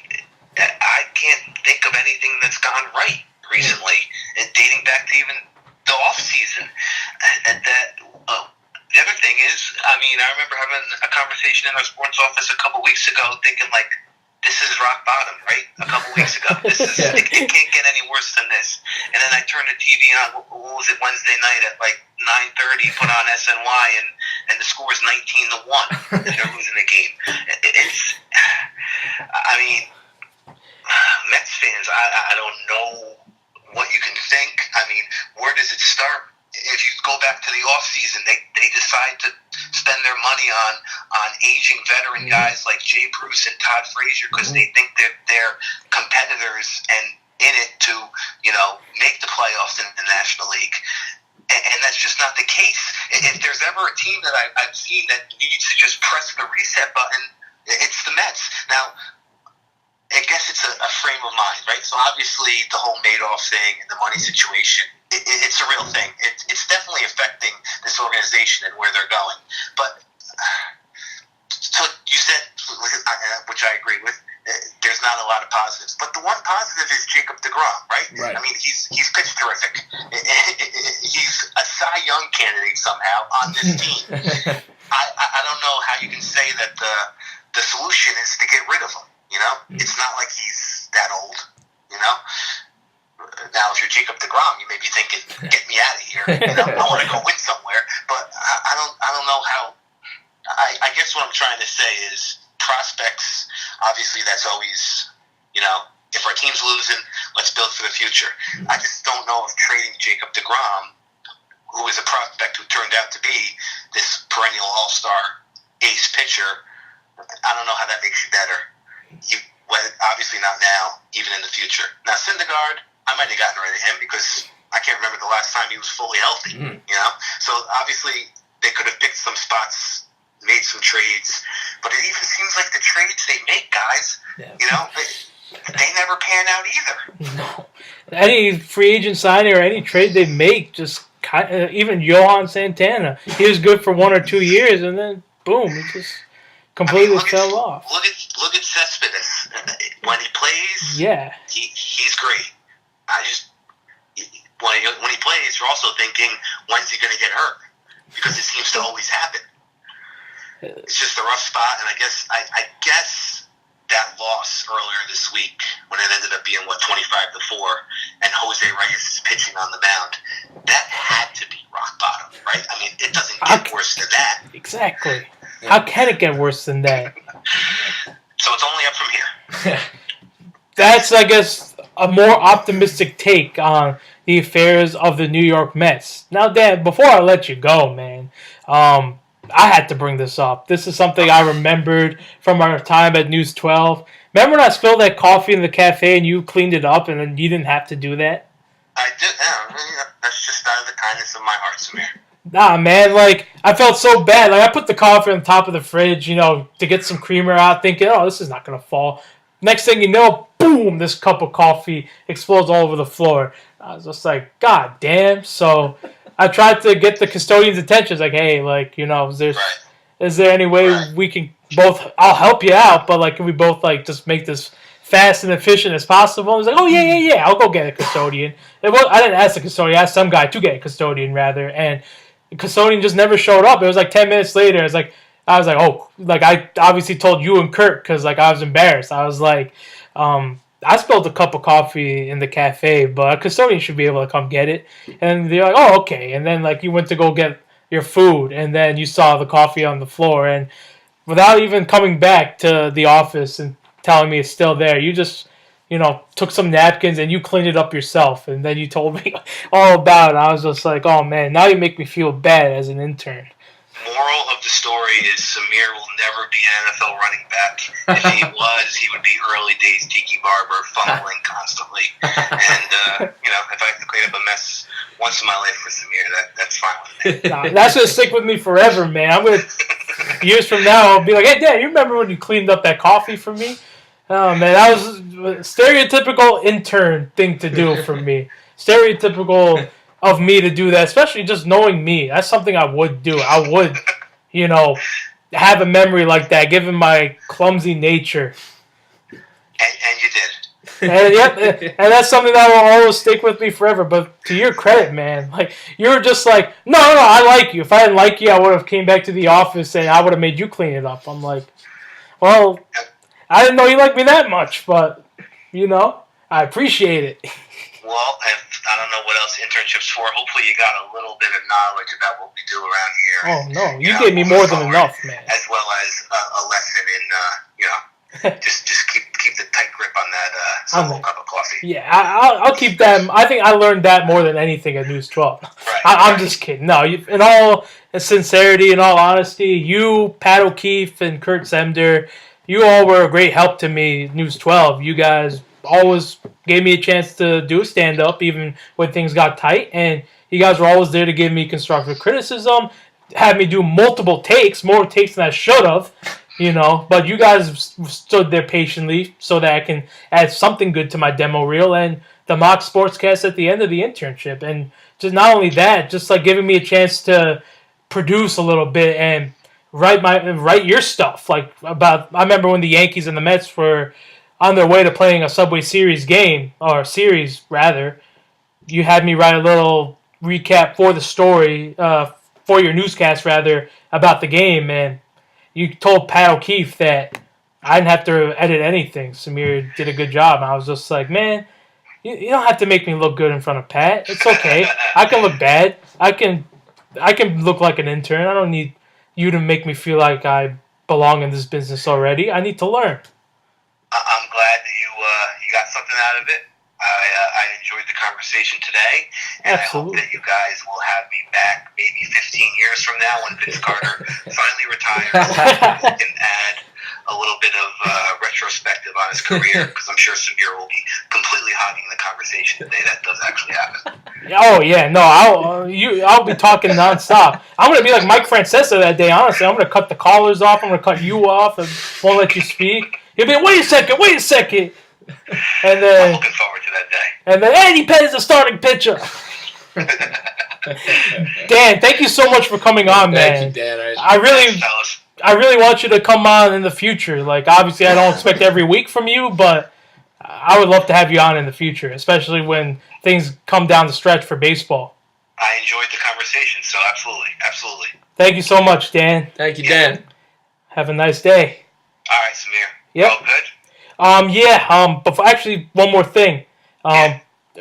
I can't think of anything that's gone right recently, and dating back to even the off season. And the other thing is, I mean, I remember having a conversation in our sports office a couple weeks ago, thinking like, this is rock bottom, right? A couple weeks ago, this is it can't get any worse than this. And then I turned the TV on. What was it, Wednesday night at like 9:30? Put on SNY, and the score is 19-1, and they're losing the game. I mean, Mets fans, I don't know what you can think. I mean, where does it start? If you go back to the offseason, they decide to spend their money on aging veteran guys like Jay Bruce and Todd Frazier because they think they're competitors and in it to, make the playoffs in the National League. And that's just not the case. If there's ever a team that I've seen that needs to just press the reset button, it's the Mets. Now, I guess it's a frame of mind, right? So obviously the whole Madoff thing and the money situation, it's a real thing. It's definitely affecting this organization and where they're going. But so you said, which I agree with, there's not a lot of positives. But the one positive is Jacob deGrom, right? I mean, he's pitched terrific. He's a Cy Young candidate somehow on this team. I don't know how you can say that the solution is to get rid of him. It's not like he's that old. Now, if you're Jacob deGrom, you may be thinking, "Get me out of here." I want to go win somewhere. But I don't know how. I guess what I'm trying to say is prospects. Obviously, that's always, if our team's losing, let's build for the future. I just don't know if trading Jacob deGrom, who is a prospect who turned out to be this perennial all-star ace pitcher, I don't know how that makes you better. Obviously not now, even in the future. Now, Syndergaard, I might have gotten rid of him because I can't remember the last time he was fully healthy, So obviously they could have picked some spots, made some trades, but it even seems like the trades they make, guys, they never pan out either. No. Any free agent signing or any trade they make, just even Johan Santana, he was good for 1 or 2 years, and then boom, it just completely fell off. Look at Cespedes. When he plays, he's great. When he plays, you're also thinking, when's he going to get hurt? Because it seems to always happen. It's just a rough spot, and I guess that loss earlier this week, when it ended up being 25-4, and Jose Reyes is pitching on the mound, that had to be rock bottom, right? I mean, it doesn't get worse than that. Exactly. Yeah. How can it get worse than that? So it's only up from here. That's, I guess, a more optimistic take on the affairs of the New York Mets. Now, Dan, before I let you go, man, I had to bring this up. This is something I remembered from our time at News 12. Remember when I spilled that coffee in the cafe and you cleaned it up and then you didn't have to do that? I did. That's just out of the kindness of my heart, Samir. Nah, man, I felt so bad. I put the coffee on top of the fridge, to get some creamer out, thinking, oh, this is not going to fall. Next thing you know, boom, this cup of coffee explodes all over the floor. I was just like, God damn. So I tried to get the custodian's attention. Like, hey, is there any way we can both, I'll help you out, but, can we both, just make this fast and efficient as possible? I was like, oh, yeah, I'll go get a custodian. I didn't ask the custodian. I asked some guy to get a custodian, rather, and the custodian just never showed up. It was 10 minutes later. I was like, I obviously told you and Kurt because I was embarrassed. I was like, I I spilled a cup of coffee in the cafe, but a custodian should be able to come get it. And they're like, oh, okay. And then like you went to go get your food, and then you saw the coffee on the floor, and without even coming back to the office and telling me it's still there, you just took some napkins and you cleaned it up yourself, and then you told me all about it. I was just like, oh man, now you make me feel bad as an intern. Moral of the story is Samir will never be an NFL running back. If he was, he would be early days Tiki Barber, fumbling constantly. And, if I have to clean up a mess once in my life for Samir, that's fine with me. Nah, that's going to stick with me forever, man. I'm going to, years from now, I'll be like, hey, Dad, you remember when you cleaned up that coffee for me? Oh, man, that was a stereotypical intern thing to do for me. Stereotypical of me to do that, especially just knowing me. That's something I would do. I would, have a memory like that, given my clumsy nature. And you did. And yep, and that's something that will always stick with me forever. But to your credit, man, like you were just like, no, I like you. If I didn't like you, I would have came back to the office and I would have made you clean it up. I'm like, well, I didn't know you liked me that much, but I appreciate it. Well, I don't know what else internships for. Hopefully, you got a little bit of knowledge about what we do around here. Oh no, you gave me more than enough, man. As well as a lesson in, just keep the tight grip on that solo cup of coffee. Yeah, I'll keep that. I think I learned that more than anything at News 12. Right, I'm just kidding. No, in all sincerity, in all honesty, you, Pat O'Keefe, and Kurt Zemder, you all were a great help to me, News 12. You guys always gave me a chance to do a stand-up even when things got tight, and you guys were always there to give me constructive criticism, had me do multiple takes, more takes than I should have, but you guys stood there patiently so that I can add something good to my demo reel and the mock sportscast at the end of the internship. And just not only that, just like giving me a chance to produce a little bit and write your stuff. I remember when the Yankees and the Mets were on their way to playing a Subway Series game, or series rather, you had me write a little recap for the story, for your newscast rather, about the game, and you told Pat O'Keefe that I didn't have to edit anything. Samir did a good job. And I was just like, man, you don't have to make me look good in front of Pat. It's okay. I can look bad. I can look like an intern. I don't need you to make me feel like I belong in this business already. I need to learn. I'm glad that you got something out of it. I enjoyed the conversation today, and Absolutely. I hope that you guys will have me back maybe 15 years from now when Vince Carter finally retires. And can add a little bit of retrospective on his career, because I'm sure Samir will be completely hogging the conversation the day that does actually happen. Oh yeah, no, I'll be talking nonstop. I'm gonna be like Mike Francesa that day. Honestly, I'm gonna cut the callers off. I'm gonna cut you off and won't let you speak. He'll be like, wait a second. And then I'm looking forward to that day. And then Andy Penn is the starting pitcher. Dan, thank you so much for coming on, man. Thank you, Dan. I really want you to come on in the future. Like, obviously, I don't expect every week from you, but I would love to have you on in the future, especially when things come down the stretch for baseball. I enjoyed the conversation, so absolutely. Thank you so much, Dan. Thank you, Dan. Have a nice day. All right, Samir. Yep. All good? But actually, one more thing.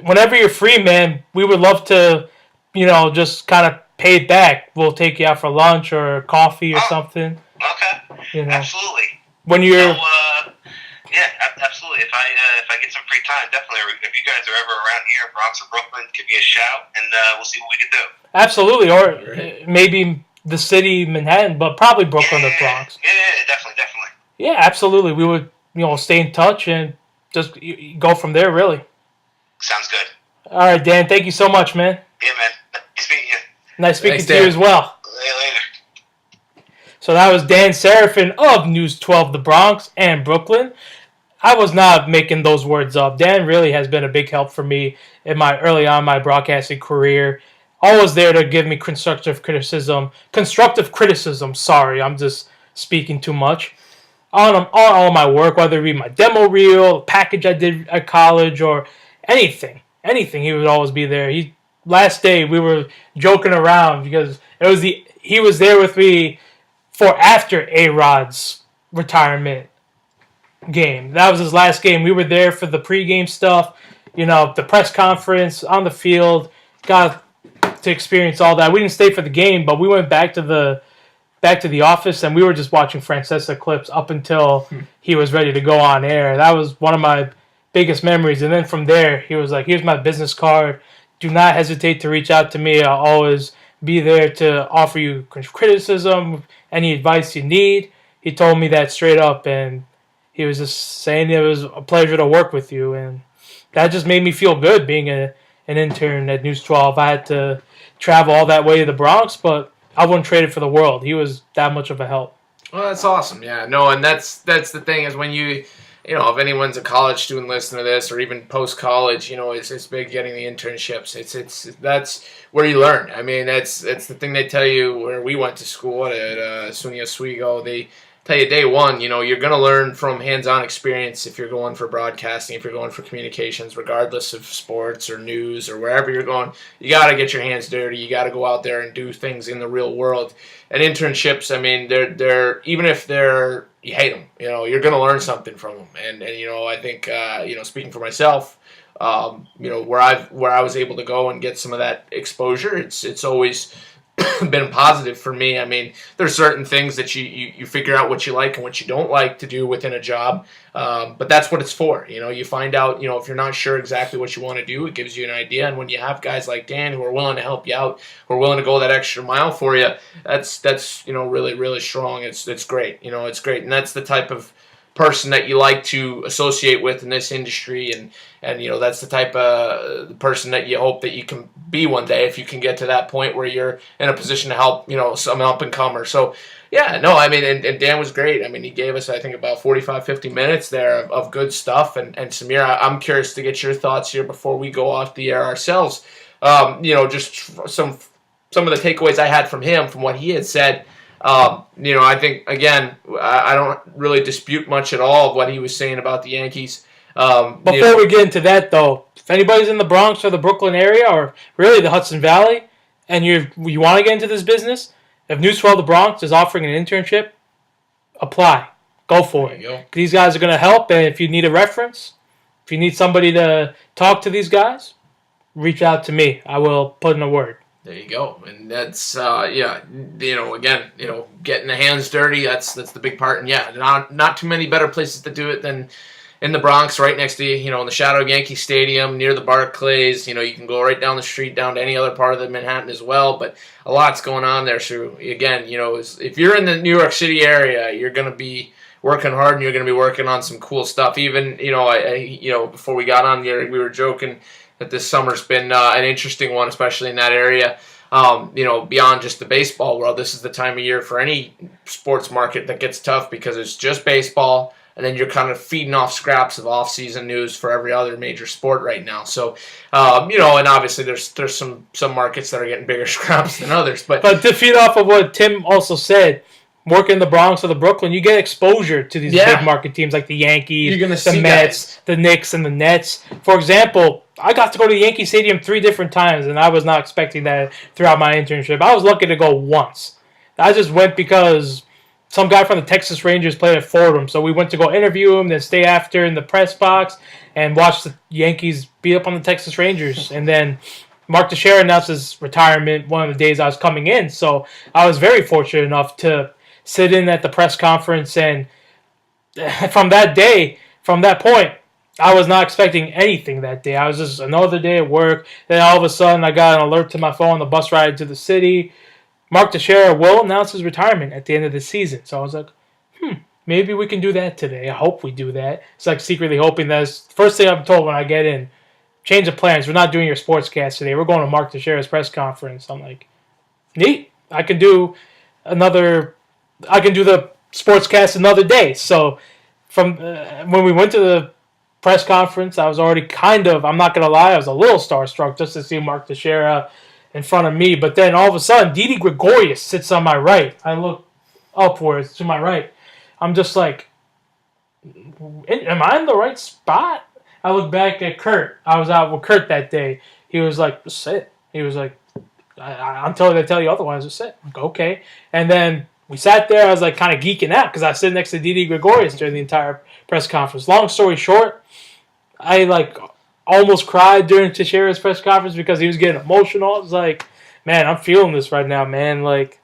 Whenever you're free, man, we would love to, just kind of pay it back. We'll take you out for lunch or coffee or something. Okay. Absolutely. When you're... yeah, absolutely. If I get some free time, definitely. If you guys are ever around here, Bronx or Brooklyn, give me a shout, and we'll see what we can do. Absolutely. Or maybe the city, Manhattan, but probably Brooklyn or Bronx. Yeah, definitely. Yeah, absolutely. We would, stay in touch and just go from there, really. Sounds good. All right, Dan. Thank you so much, man. Yeah, man. Nice meeting you. Nice speaking Thanks, to Dan. you as well. See you later. So that was Dan Serafin of News 12 The Bronx and Brooklyn. I was not making those words up. Dan really has been a big help for me early on in my broadcasting career. Always there to give me constructive criticism. Sorry, I'm just speaking too much. On all my work, whether it be my demo reel, package I did at college, or anything, he would always be there. Last day we were joking around because he was there with me for after A-Rod's retirement. game. That was his last game. We were there for the pregame stuff, the press conference on the field. Got to experience all that. We didn't stay for the game, but we went back to the office and we were just watching Francesa clips up until he was ready to go on air. That was one of my biggest memories. And then from there, he was like, "Here's my business card. Do not hesitate to reach out to me. I'll always be there to offer you criticism, any advice you need." He told me that straight up, and he was just saying it was a pleasure to work with you, and that just made me feel good being an intern at News 12. I had to travel all that way to the Bronx, but I wouldn't trade it for the world. He was that much of a help. Well, that's awesome. Yeah, no, and that's the thing is when if anyone's a college student listening to this or even post college, it's big getting the internships. It's that's where you learn. I mean, that's the thing they tell you where we went to school at SUNY Oswego. They tell you day one, you're going to learn from hands-on experience if you're going for broadcasting, if you're going for communications, regardless of sports or news or wherever you're going. You got to get your hands dirty. You got to go out there and do things in the real world. And internships, I mean, they're even if you hate them, you're going to learn something from them. And I think speaking for myself, where I was able to go and get some of that exposure, it's always been positive for me. I mean, there's certain things that you figure out what you like and what you don't like to do within a job, but that's what it's for. You find out, if you're not sure exactly what you want to do, it gives you an idea. And when you have guys like Dan who are willing to help you out, who are willing to go that extra mile for you, that's really, really strong. It's great. It's great. And that's the type of person that you like to associate with in this industry, and that's the type of person that you hope that you can be one day if you can get to that point where you're in a position to help some up and comer. So yeah, no, I mean, and Dan was great. I mean, he gave us, I think, about 45-50 minutes there of good stuff. And Samir, I'm curious to get your thoughts here before we go off the air ourselves. Just some of the takeaways I had from him, from what he had said. I think, again, I don't really dispute much at all of what he was saying about the Yankees. Before we get into that, though, if anybody's in the Bronx or the Brooklyn area or really the Hudson Valley and you want to get into this business, if News 12 the Bronx is offering an internship, apply. Go for it. These guys are going to help, and if you need a reference, if you need somebody to talk to these guys, reach out to me. I will put in a word. There you go, and that's again, getting the hands dirty. That's the big part, and not too many better places to do it than in the Bronx, right next to in the shadow of Yankee Stadium, near the Barclays. You can go right down the street down to any other part of the Manhattan as well. But a lot's going on there. So again, if you're in the New York City area, you're going to be working hard, and you're going to be working on some cool stuff. Even before we got on here, we were joking that this summer's been an interesting one, especially in that area. Beyond just the baseball world, this is the time of year for any sports market that gets tough because it's just baseball, and then you're kind of feeding off scraps of off-season news for every other major sport right now. So, and obviously there's some markets that are getting bigger scraps than others. But to feed off of what Tim also said, working in the Bronx or the Brooklyn, you get exposure to these big market teams like the Yankees, the Mets, the Knicks, and the Nets. For example, I got to go to Yankee Stadium 3 different times, and I was not expecting that throughout my internship. I was lucky to go once. I just went because some guy from the Texas Rangers played at Fordham, so we went to go interview him, then stay after in the press box and watch the Yankees beat up on the Texas Rangers. And then Mark Teixeira announced his retirement one of the days I was coming in, so I was very fortunate enough to sit in at the press conference, and from that point, I was not expecting anything that day. I was just another day at work. Then all of a sudden, I got an alert to my phone on the bus ride to the city. Mark Teixeira will announce his retirement at the end of the season. So I was like, maybe we can do that today. I hope we do that. It's like secretly hoping that's the first thing I'm told when I get in. Change of plans. We're not doing your sportscast today. We're going to Mark Teixeira's press conference. I'm like, neat. I can do the sportscast another day. So from when we went to the press conference, I was already I'm not going to lie, I was a little starstruck just to see Mark Teixeira in front of me. But then all of a sudden, Didi Gregorius sits on my right. I look upwards to my right. I'm just like, am I in the right spot? I look back at Kurt. I was out with Kurt that day. He was like, just sit. He was like, until they tell you otherwise, just sit. I'm like, okay. And then we sat there. I was like kind of geeking out because I was sitting next to Didi Gregorius during the entire press conference. Long story short, I like almost cried during Teixeira's press conference because he was getting emotional. I was like, man, I'm feeling this right now, man. Like,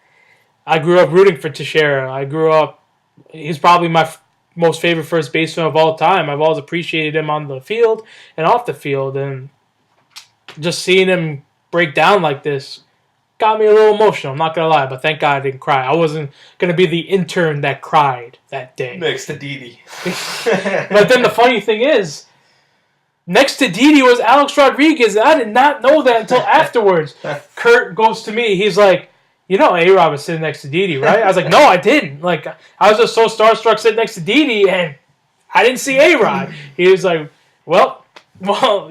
I grew up rooting for Teixeira. He's probably my most favorite first baseman of all time. I've always appreciated him on the field and off the field, and just seeing him break down like this got me a little emotional. I'm not gonna lie, but thank God I didn't cry. I wasn't gonna be the intern that cried that day. Next to Didi. But then the funny thing is, next to Didi was Alex Rodriguez, and I did not know that until afterwards. Kurt goes to me. He's like, you know, A-Rod was sitting next to Didi, right? I was like, no, I didn't. Like, I was just so starstruck sitting next to Didi, and I didn't see A-Rod. He was like, well,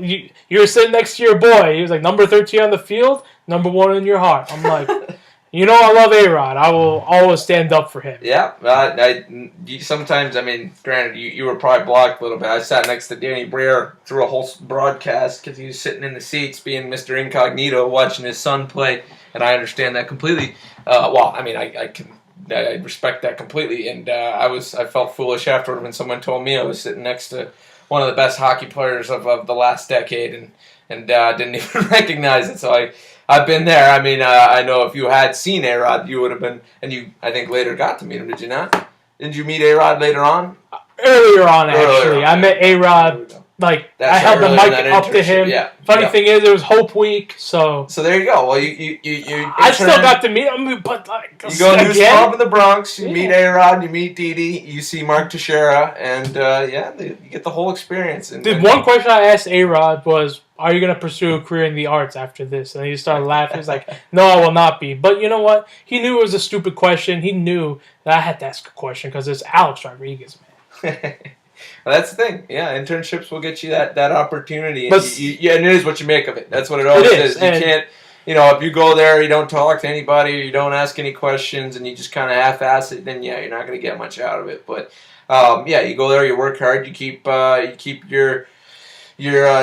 you were sitting next to your boy. He was like, number 13 on the field, number 1 in your heart. I'm like, you know, I love A-Rod. I will always stand up for him. Yeah, sometimes, I mean, granted, you were probably blocked a little bit. I sat next to Danny Briere through a whole broadcast because he was sitting in the seats being Mr. Incognito watching his son play, and I understand that completely. I respect that completely, and I felt foolish afterward when someone told me I was sitting next to one of the best hockey players of the last decade, and didn't even recognize it. So I've been there. I mean, I know if you had seen A-Rod, you would have been, and you, I think, later got to meet him, did you not? Didn't you meet A-Rod later on? Earlier on, actually. I met A-Rod, like, I held the mic up to him. Yeah. Funny thing is, it was Hope Week, so there you go. Well, you I still got to meet him, but like, you go to his club in the Bronx, you meet A-Rod, you meet Didi, you see Mark Teixeira, and you get the whole experience. And one question I asked A-Rod was, are you going to pursue a career in the arts after this? And he started laughing. He's like, no, I will not be. But you know what? He knew it was a stupid question. He knew that I had to ask a question because it's Alex Rodriguez, man. Well, that's the thing. Yeah, internships will get you that opportunity. And and it is what you make of it. That's what it always is. You can't, if you go there, you don't talk to anybody, or you don't ask any questions, and you just kind of half-ass it, then you're not going to get much out of it. But you go there, you work hard, you keep your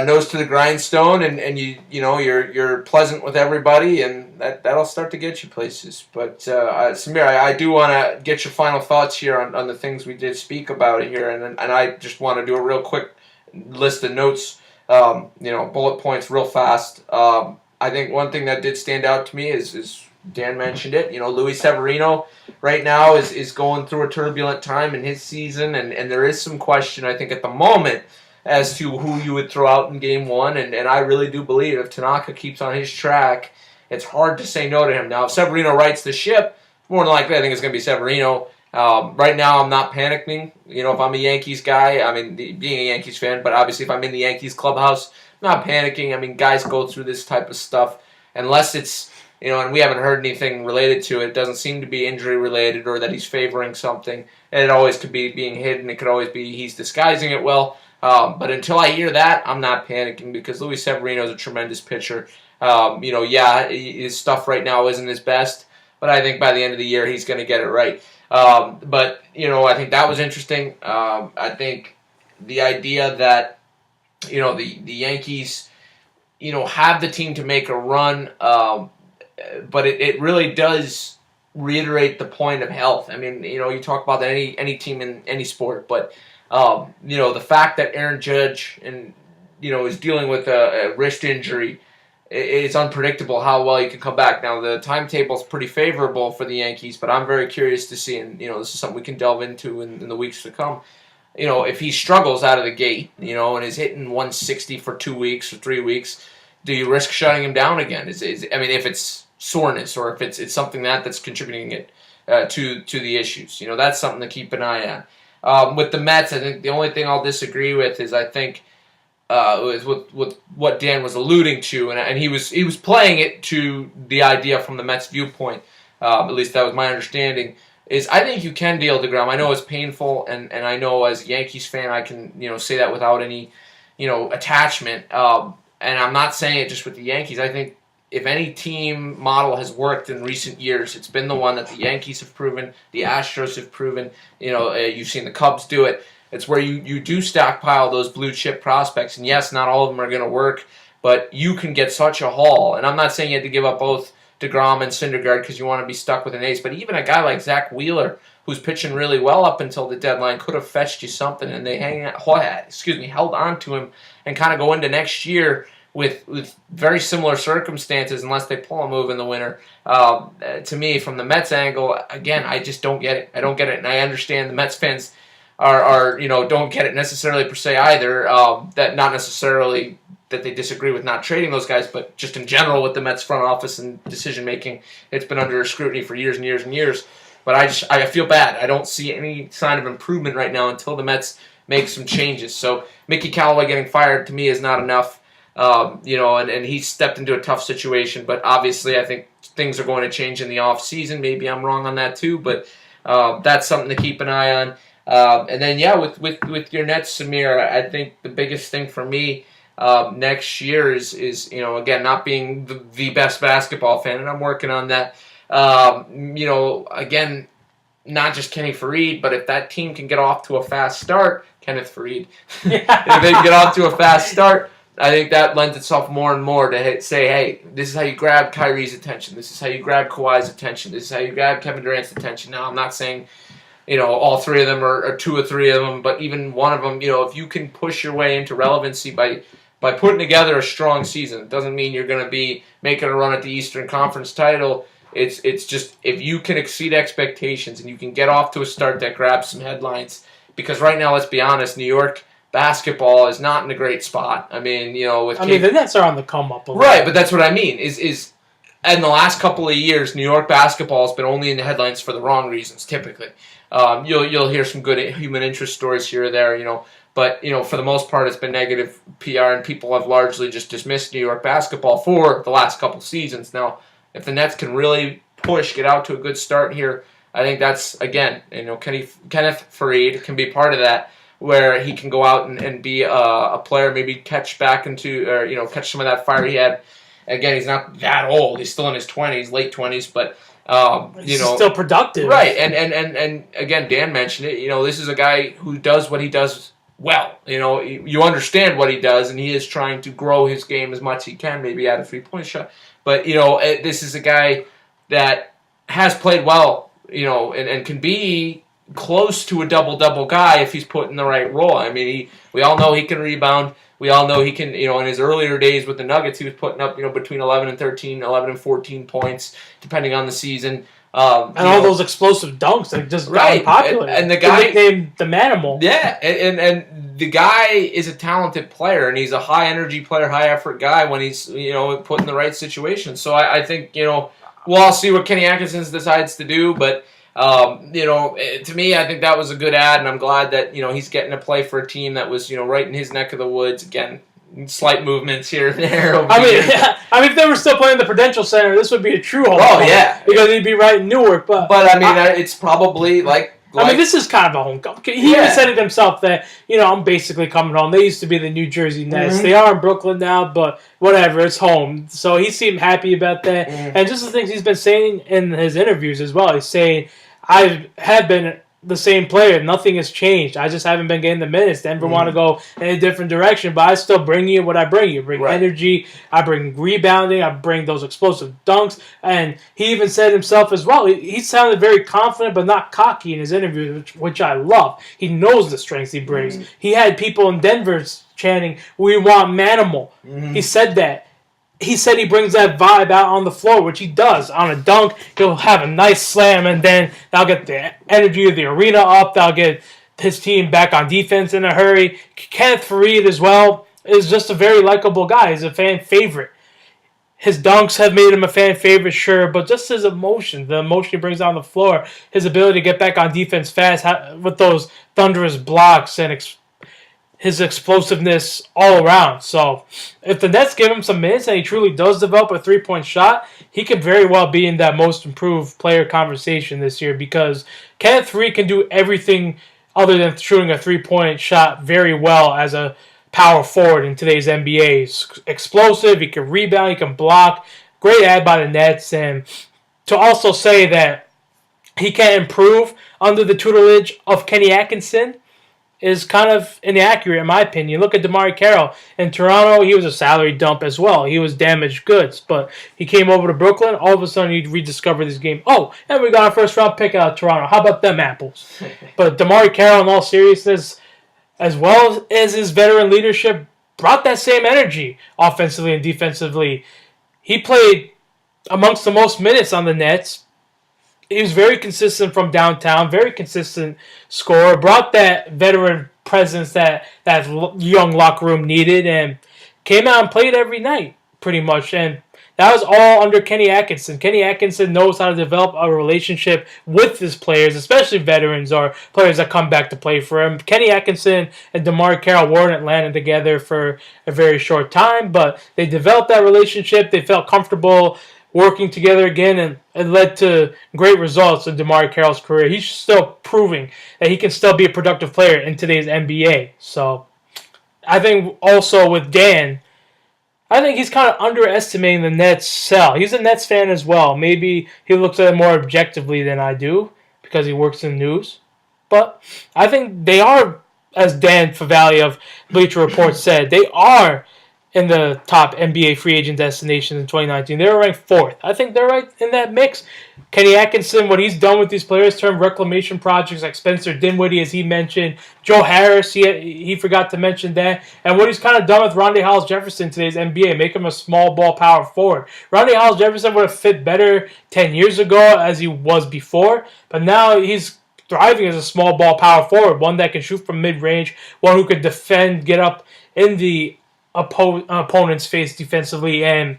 nose to the grindstone, and you're pleasant with everybody, and that'll start to get you places. But Samir, I do want to get your final thoughts here on the things we did speak about here, and I just want to do a real quick list of notes, bullet points real fast. I think one thing that did stand out to me is Dan mentioned it. Luis Severino right now is going through a turbulent time in his season, and there is some question, I think, at the moment as to who you would throw out in Game 1, and I really do believe if Tanaka keeps on his track, it's hard to say no to him. Now, if Severino rights the ship, more than likely I think it's going to be Severino. Right now, I'm not panicking. If I'm a Yankees guy, I mean, being a Yankees fan, but obviously if I'm in the Yankees clubhouse, I'm not panicking. I mean, guys go through this type of stuff, unless it's, and we haven't heard anything related to it. It doesn't seem to be injury-related or that he's favoring something. And it always could be being hidden. It could always be he's disguising it well. But until I hear that, I'm not panicking because Luis Severino is a tremendous pitcher. His stuff right now isn't his best, but I think by the end of the year he's going to get it right. But I think that was interesting. I think the idea that the Yankees have the team to make a run, but it really does reiterate the point of health. I mean, you talk about that any team in any sport, but the fact that Aaron Judge is dealing with a wrist injury, it's unpredictable how well he can come back. Now, the timetable is pretty favorable for the Yankees, but I'm very curious to see, and this is something we can delve into in the weeks to come. If he struggles out of the gate, and is hitting 160 for 2 weeks or 3 weeks, do you risk shutting him down again? If it's soreness or if it's something that's contributing it to the issues, that's something to keep an eye on. With the Mets, I think the only thing I'll disagree with is I think is with what Dan was alluding to, and he was playing it to the idea from the Mets' viewpoint. At least that was my understanding. Is I think you can deal DeGrom. I know it's painful, and I know as a Yankees fan I can say that without any attachment. And I'm not saying it just with the Yankees. I think if any team model has worked in recent years, it's been the one that the Yankees have proven, the Astros have proven. You've seen the Cubs do it. It's where you do stockpile those blue chip prospects, and yes, not all of them are going to work, but you can get such a haul. And I'm not saying you have to give up both DeGrom and Syndergaard because you want to be stuck with an ace. But even a guy like Zach Wheeler, who's pitching really well up until the deadline, could have fetched you something, and they held on to him and kind of go into next year with very similar circumstances unless they pull a move in the winter. To me, from the Mets angle, again, I just don't get it. I don't get it, and I understand the Mets fans are don't get it necessarily per se either. That not necessarily that they disagree with not trading those guys, but just in general with the Mets front office and decision making, it's been under scrutiny for years and years and years. But I feel bad. I don't see any sign of improvement right now until the Mets make some changes. So Mickey Callaway getting fired to me is not enough. And he stepped into a tough situation, but obviously I think things are going to change in the off season. Maybe I'm wrong on that too, but that's something to keep an eye on. And then with your Nets, Samir, I think the biggest thing for me next year is again, not being the best basketball fan, and I'm working on that. Again, not just Kenny Fareed, but if that team can get off to a fast start, Kenneth Fareed, if they can get off to a fast start, I think that lends itself more and more to say, hey, this is how you grab Kyrie's attention. This is how you grab Kawhi's attention. This is how you grab Kevin Durant's attention. Now, I'm not saying, all three of them or two or three of them, but even one of them, if you can push your way into relevancy by putting together a strong season, it doesn't mean you're going to be making a run at the Eastern Conference title. It's just if you can exceed expectations and you can get off to a start that grabs some headlines. Because right now, let's be honest, New York basketball is not in a great spot. I mean, the Nets are on the come up a little. Right, but that's what I mean. Is in the last couple of years, New York basketball has been only in the headlines for the wrong reasons. Typically, you'll hear some good human interest stories here or there. But for the most part, it's been negative PR, and people have largely just dismissed New York basketball for the last couple seasons. Now, if the Nets can really get out to a good start here, I think that's again, Kenneth Fareed can be part of that, where he can go out and be a player, maybe catch back into, catch some of that fire he had. Again, he's not that old. He's still in his 20s, late 20s, but, he's still productive. Right, and again, Dan mentioned it, this is a guy who does what he does well. You understand what he does, and he is trying to grow his game as much as he can, maybe add a three-point shot. But, this is a guy that has played well, and can be close to a double-double guy if he's put in the right role. I mean, we all know he can rebound. We all know he can, in his earlier days with the Nuggets, he was putting up, between 11 and 13, 11 and 14 points, depending on the season. And all those explosive dunks that just got popular. And the guy named the Manimal. Yeah, and the guy is a talented player, and he's a high-energy player, high-effort guy when he's, put in the right situation. So I think, we'll all see what Kenny Atkinson decides to do, but to me, I think that was a good ad, and I'm glad that, he's getting to play for a team that was, right in his neck of the woods. Again, slight movements here and there. If they were still playing the Prudential Center, this would be a true home. Oh, yeah. Because he'd be right in Newark. But it's probably this is kind of a homecoming. He even said it himself that, I'm basically coming home. They used to be the New Jersey Nets. Mm-hmm. They are in Brooklyn now, but whatever, it's home. So he seemed happy about that. Mm-hmm. And just the things he's been saying in his interviews as well. He's saying, I have been the same player. Nothing has changed. I just haven't been getting the minutes. Denver want to go in a different direction, but I still bring you what I bring you. I bring energy. I bring rebounding. I bring those explosive dunks. And he even said himself as well, he sounded very confident but not cocky in his interview, which I love. He knows the strengths he brings. Mm-hmm. He had people in Denver chanting, "We want Manimal." Mm-hmm. He said that. He said he brings that vibe out on the floor, which he does. On a dunk, he'll have a nice slam, and then that'll get the energy of the arena up. That'll get his team back on defense in a hurry. Kenneth Fareed as well is just a very likable guy. He's a fan favorite. His dunks have made him a fan favorite, sure, but just his emotion, the emotion he brings on the floor, his ability to get back on defense fast with those thunderous blocks and his explosiveness all around. So if the Nets give him some minutes and he truly does develop a three-point shot, he could very well be in that most improved player conversation this year, because Kenneth Fareed can do everything other than shooting a three-point shot very well as a power forward in today's NBA. He's explosive, he can rebound, he can block. Great ad by the Nets. And to also say that he can improve under the tutelage of Kenny Atkinson, is kind of inaccurate in my opinion. Look at DeMar Carroll in Toronto; he was a salary dump as well. He was damaged goods, but he came over to Brooklyn. All of a sudden, he rediscovered this game. Oh, and we got a first round pick out of Toronto. How about them apples? But DeMar Carroll, in all seriousness, as well as his veteran leadership, brought that same energy offensively and defensively. He played amongst the most minutes on the Nets. He was very consistent from downtown, very consistent scorer, brought that veteran presence that young locker room needed, and came out and played every night, pretty much. And that was all under Kenny Atkinson. Kenny Atkinson knows how to develop a relationship with his players, especially veterans or players that come back to play for him. Kenny Atkinson and DeMar Carroll were in Atlanta together for a very short time, but they developed that relationship. They felt comfortable working together again, and it led to great results in DeMar Carroll's career. He's still proving that he can still be a productive player in today's NBA. So I think also with Dan, I think he's kind of underestimating the Nets' sell. He's a Nets fan as well. Maybe he looks at it more objectively than I do because he works in news. But I think they are, as Dan Favale of Bleacher Report said, they are in the top NBA free agent destinations in 2019. They were ranked 4th. I think they're right in that mix. Kenny Atkinson, what he's done with these players, turned reclamation projects like Spencer Dinwiddie, as he mentioned. Joe Harris, he forgot to mention that. And what he's kind of done with Rondae Hollis-Jefferson in today's NBA, make him a small ball power forward. Rondae Hollis-Jefferson would have fit better 10 years ago as he was before, but now he's thriving as a small ball power forward, one that can shoot from mid-range, one who could defend, get up in the opponent's face defensively, and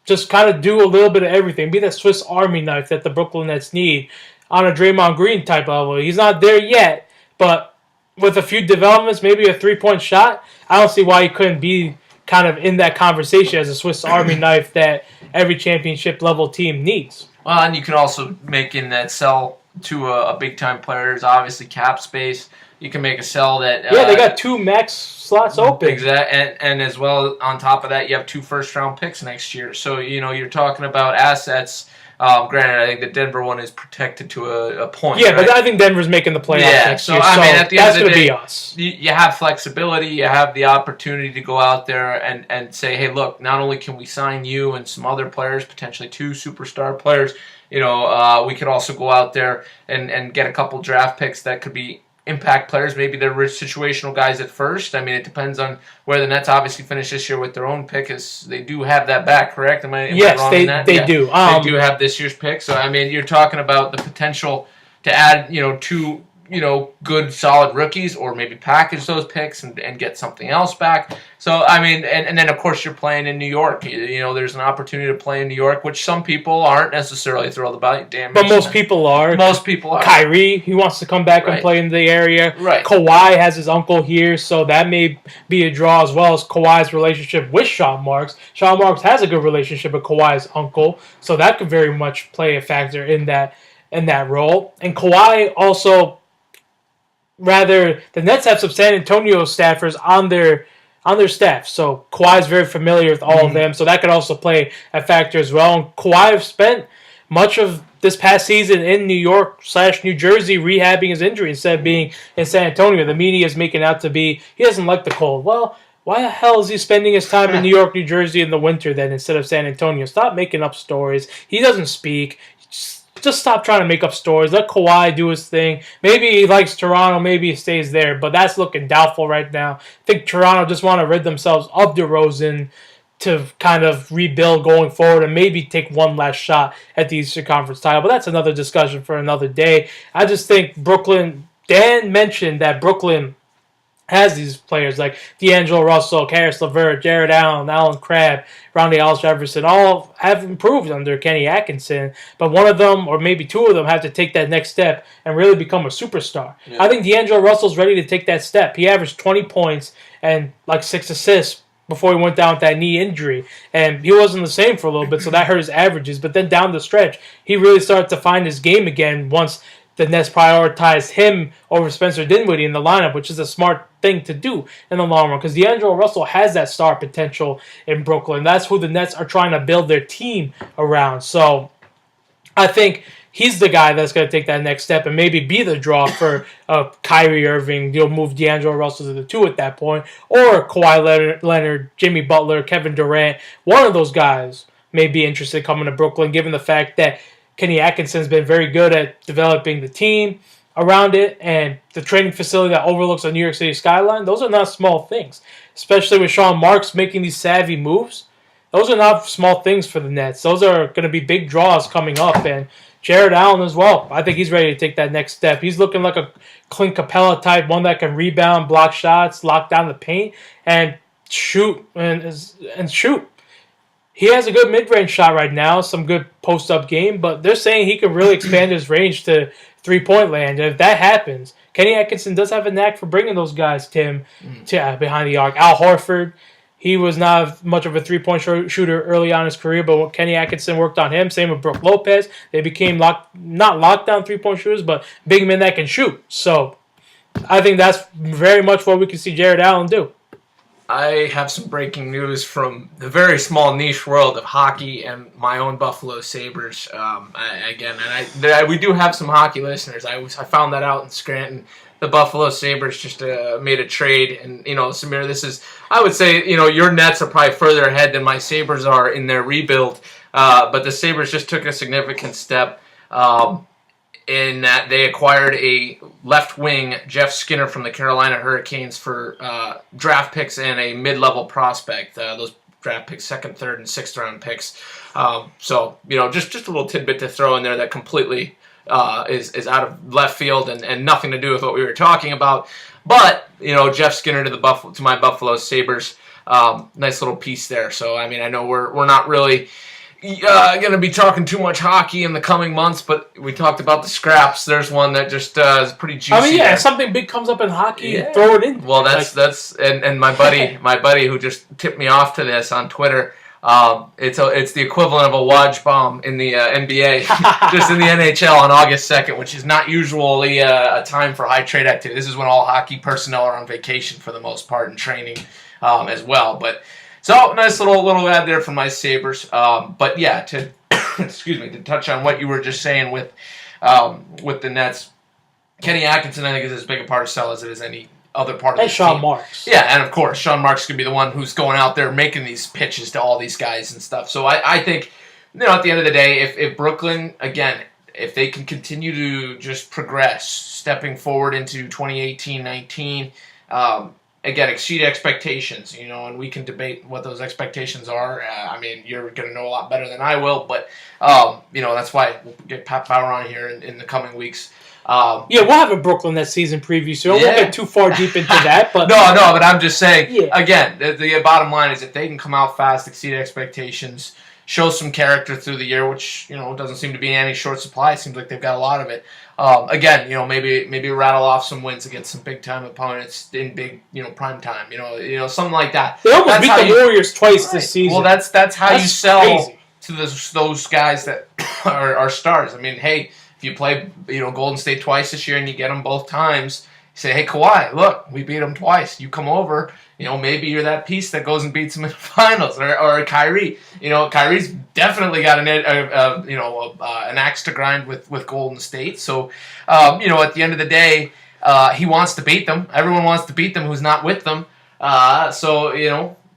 just kind of do a little bit of everything. Be that Swiss Army knife that the Brooklyn Nets need on a Draymond Green type level. He's not there yet, but with a few developments, maybe a three-point shot, I don't see why he couldn't be kind of in that conversation as a Swiss Army knife that every championship level team needs. Well, and you can also make in that sell to a big-time player. There's obviously cap space. You can make a sell that... yeah, they got 2 max slots open. Exactly, and as well, on top of that, you have 2 first-round picks next year. So, you're talking about assets. Granted, I think the Denver one is protected to a point. Yeah, right? but I think Denver's making the playoffs next year. I mean, at the end of the day, be us. You have flexibility. You have the opportunity to go out there and say, hey, look, not only can we sign you and some other players, potentially 2 superstar players, we could also go out there and get a couple draft picks that could be impact players. Maybe they're situational guys at first. I mean, it depends on where the Nets obviously finish this year with their own pick. They do have that back, correct? Am I wrong in that? They do. They do have this year's pick. So, I mean, you're talking about the potential to add, 2, good, solid rookies, or maybe package those picks and get something else back. So, I mean, and then, of course, you're playing in New York. There's an opportunity to play in New York, which some people aren't necessarily thrilled about. But most people are. Most people are. Kyrie, he wants to come back and play in the area. Right. Kawhi has his uncle here, so that may be a draw, as well as Kawhi's relationship with Sean Marks. Sean Marks has a good relationship with Kawhi's uncle, so that could very much play a factor in that role. And Kawhi also... Rather, the Nets have some San Antonio staffers on their staff, so Kawhi's very familiar with all of them, so that could also play a factor as well. And Kawhi have spent much of this past season in New York/New Jersey rehabbing his injury instead of being in San Antonio. The media is making out to be he doesn't like the cold. Well, why the hell is he spending his time in New York, New Jersey in the winter then instead of San Antonio? Stop making up stories. He doesn't speak. Just stop trying to make up stories. Let Kawhi do his thing. Maybe he likes Toronto. Maybe he stays there. But that's looking doubtful right now. I think Toronto just want to rid themselves of DeRozan to kind of rebuild going forward and maybe take one last shot at the Eastern Conference title. But that's another discussion for another day. I just think Brooklyn... Dan mentioned that Brooklyn has these players like D'Angelo Russell, Karis LeVert, Jared Allen, Alan Crabb, Rondae Hollis-Jefferson, all have improved under Kenny Atkinson, but one of them, or maybe 2 of them, have to take that next step and really become a superstar. Yeah. I think D'Angelo Russell's ready to take that step. He averaged 20 points and like 6 assists before he went down with that knee injury, and he wasn't the same for a little bit, so that hurt his averages, but then down the stretch, he really started to find his game again once the Nets prioritized him over Spencer Dinwiddie in the lineup, which is a smart thing to do in the long run because D'Angelo Russell has that star potential in Brooklyn. That's who the Nets are trying to build their team around. So I think he's the guy that's going to take that next step and maybe be the draw for Kyrie Irving. You'll move D'Angelo Russell to the 2 at that point, or Kawhi Leonard, Jimmy Butler, Kevin Durant. One of those guys may be interested in coming to Brooklyn, given the fact that Kenny Atkinson's been very good at developing the team around it and the training facility that overlooks the New York City skyline. Those are not small things, especially with Sean Marks making these savvy moves. Those are not small things for the Nets. Those are going to be big draws coming up, and Jared Allen as well. I think he's ready to take that next step. He's looking like a Clint Capella type, one that can rebound, block shots, lock down the paint, and shoot and shoot. He has a good mid-range shot right now, some good post-up game, but they're saying he can really expand his range to three-point land. And if that happens, Kenny Atkinson does have a knack for bringing those guys, Tim, to behind the arc. Al Horford, he was not much of a three-point shooter early on in his career, but when Kenny Atkinson worked on him, same with Brook Lopez, they became not lockdown three-point shooters, but big men that can shoot. So I think that's very much what we can see Jared Allen do. I have some breaking news from the very small niche world of hockey and my own Buffalo Sabres. We do have some hockey listeners. I found that out in Scranton. The Buffalo Sabres just made a trade, and Samir, this is, I would say, your Nets are probably further ahead than my Sabres are in their rebuild, but the Sabres just took a significant step in that they acquired a left wing, Jeff Skinner, from the Carolina Hurricanes for draft picks and a mid-level prospect. Those draft picks, 2nd, 3rd, and 6th round picks. So just a little tidbit to throw in there that completely is out of left field and nothing to do with what we were talking about. But Jeff Skinner to my Buffalo Sabres, nice little piece there. So I know we're not really going to be talking too much hockey in the coming months, but we talked about the scraps. There's one that just is pretty juicy. If something big comes up in hockey, throw it in. Well, that's my buddy who just tipped me off to this on Twitter. It's the equivalent of a Woj bomb in the NBA, just in the NHL on August 2nd, which is not usually a time for high trade activity. This is when all hockey personnel are on vacation for the most part and training as well. But so nice little ad there from my Sabres. But yeah, to to touch on what you were just saying with the Nets, Kenny Atkinson I think is as big a part of sell as it is any other part of the team. And Sean Marks. Yeah, and of course, Sean Marks could be the one who's going out there making these pitches to all these guys and stuff. So I think, at the end of the day, if Brooklyn, again, if they can continue to just progress, stepping forward into 2018-19, again, exceed expectations, and we can debate what those expectations are. You're going to know a lot better than I will, but, that's why we'll get Pat Bauer on here in the coming weeks. We'll have a Brooklyn Nets season preview, so I won't get too far deep into that. But no, but I'm just saying, again, the bottom line is if they can come out fast, exceed expectations, show some character through the year, which, doesn't seem to be in any short supply. It seems like they've got a lot of it. Again, maybe rattle off some wins against some big-time opponents in big, prime time, something like that. They almost beat the Warriors twice this season. Well, that's how you sell crazy to those guys that are stars. Hey, if you play, Golden State twice this year and you get them both times, you say, hey, Kawhi, look, we beat them twice. You come over, maybe you're that piece that goes and beats them in the finals, or Kyrie. Kyrie's definitely got an axe to grind with Golden State. So, at the end of the day, he wants to beat them. Everyone wants to beat them who's not with them.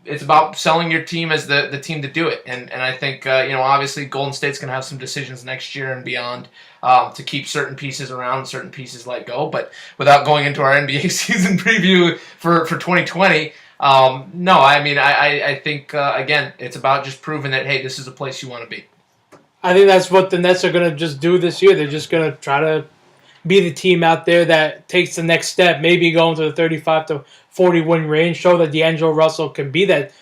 It's about selling your team as the team to do it. And I think, obviously Golden State's going to have some decisions next year and beyond to keep certain pieces around, certain pieces let go. But without going into our NBA season preview for 2020, I think, again, it's about just proving that, hey, this is a place you want to be. I think that's what the Nets are going to just do this year. They're just going to try to be the team out there that takes the next step, maybe go into the 35 to 40 win range, show that D'Angelo Russell can be that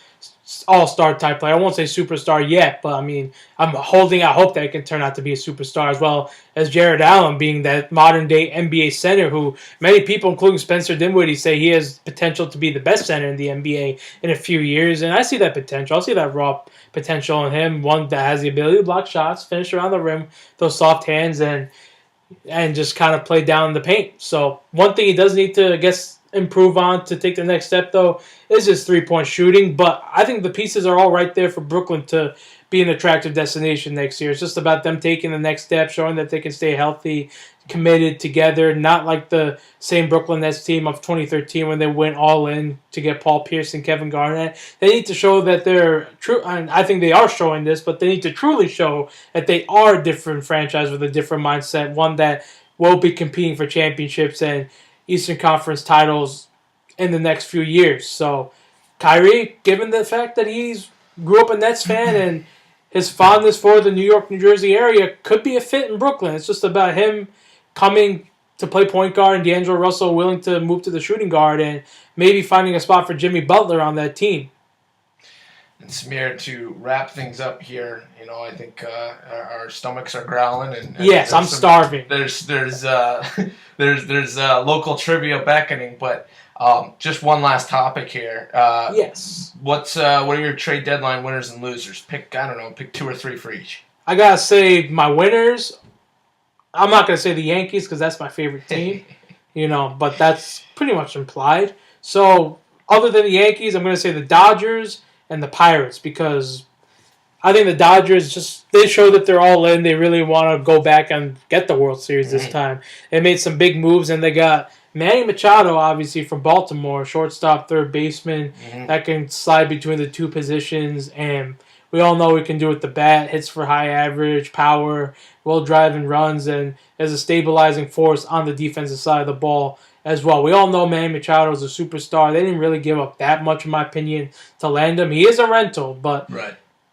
all-star type player. I won't say superstar yet, but I hope that it can turn out to be a superstar, as well as Jared Allen being that modern-day NBA center who many people, including Spencer Dinwiddie, say he has potential to be the best center in the NBA in a few years, and I see that potential. I see that raw potential in him, one that has the ability to block shots, finish around the rim, those soft hands, and just kind of play down the paint. So one thing he does need to, I guess, improve on to take the next step, though, is his three-point shooting. But I think the pieces are all right there for Brooklyn to be an attractive destination next year. It's just about them taking the next step, showing that they can stay healthy, committed, together, not like the same Brooklyn Nets team of 2013 when they went all in to get Paul Pierce and Kevin Garnett. They need to show that they're true, and I think they are showing this, but they need to truly show that they are a different franchise with a different mindset, one that will be competing for championships and Eastern Conference titles in the next few years. So Kyrie, given the fact that he's grew up a Nets fan and his fondness for the New York, New Jersey area, could be a fit in Brooklyn. It's just about him coming to play point guard and D'Angelo Russell willing to move to the shooting guard and maybe finding a spot for Jimmy Butler on that team. And Samir, to wrap things up here, I think our stomachs are growling. And yes, I'm starving. There's local trivia beckoning, but just one last topic here. Yes. What are your trade deadline winners and losers? Pick 2 or 3 for each. I gotta say my winners. I'm not gonna say the Yankees because that's my favorite team, but that's pretty much implied. So other than the Yankees, I'm gonna say the Dodgers and the Pirates because I think the Dodgers they show that they're all in. They really want to go back and get the World Series this time. They made some big moves and they got Manny Machado, obviously, from Baltimore, shortstop, third baseman, that can slide between the two positions. And we all know he can do it with the bat, hits for high average, power, will drive and runs, and is a stabilizing force on the defensive side of the ball as well. We all know Manny Machado is a superstar. They didn't really give up that much, in my opinion, to land him. He is a rental, but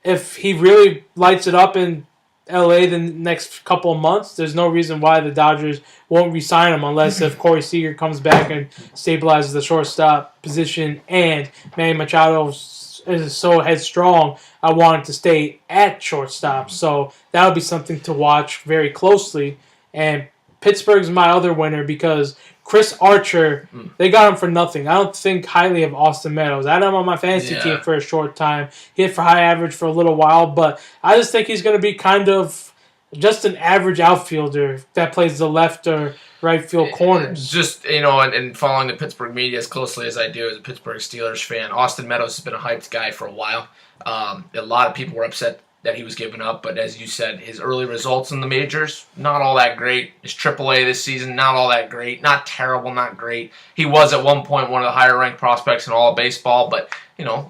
if he really lights it up in LA the next couple of months, there's no reason why the Dodgers won't re-sign him unless if Corey Seager comes back and stabilizes the shortstop position and Manny Machado is so headstrong, I want him to stay at shortstop. So that would be something to watch very closely. And Pittsburgh's my other winner because Chris Archer, they got him for nothing. I don't think highly of Austin Meadows. I had him on my fantasy team for a short time. He hit for high average for a little while, but I just think he's going to be kind of just an average outfielder that plays the left or right field corners. Just, and following the Pittsburgh media as closely as I do as a Pittsburgh Steelers fan, Austin Meadows has been a hyped guy for a while. A lot of people were upset that he was giving up, but as you said, his early results in the majors, not all that great. His AAA this season, not all that great. Not terrible, not great. He was at one point one of the higher-ranked prospects in all of baseball, but,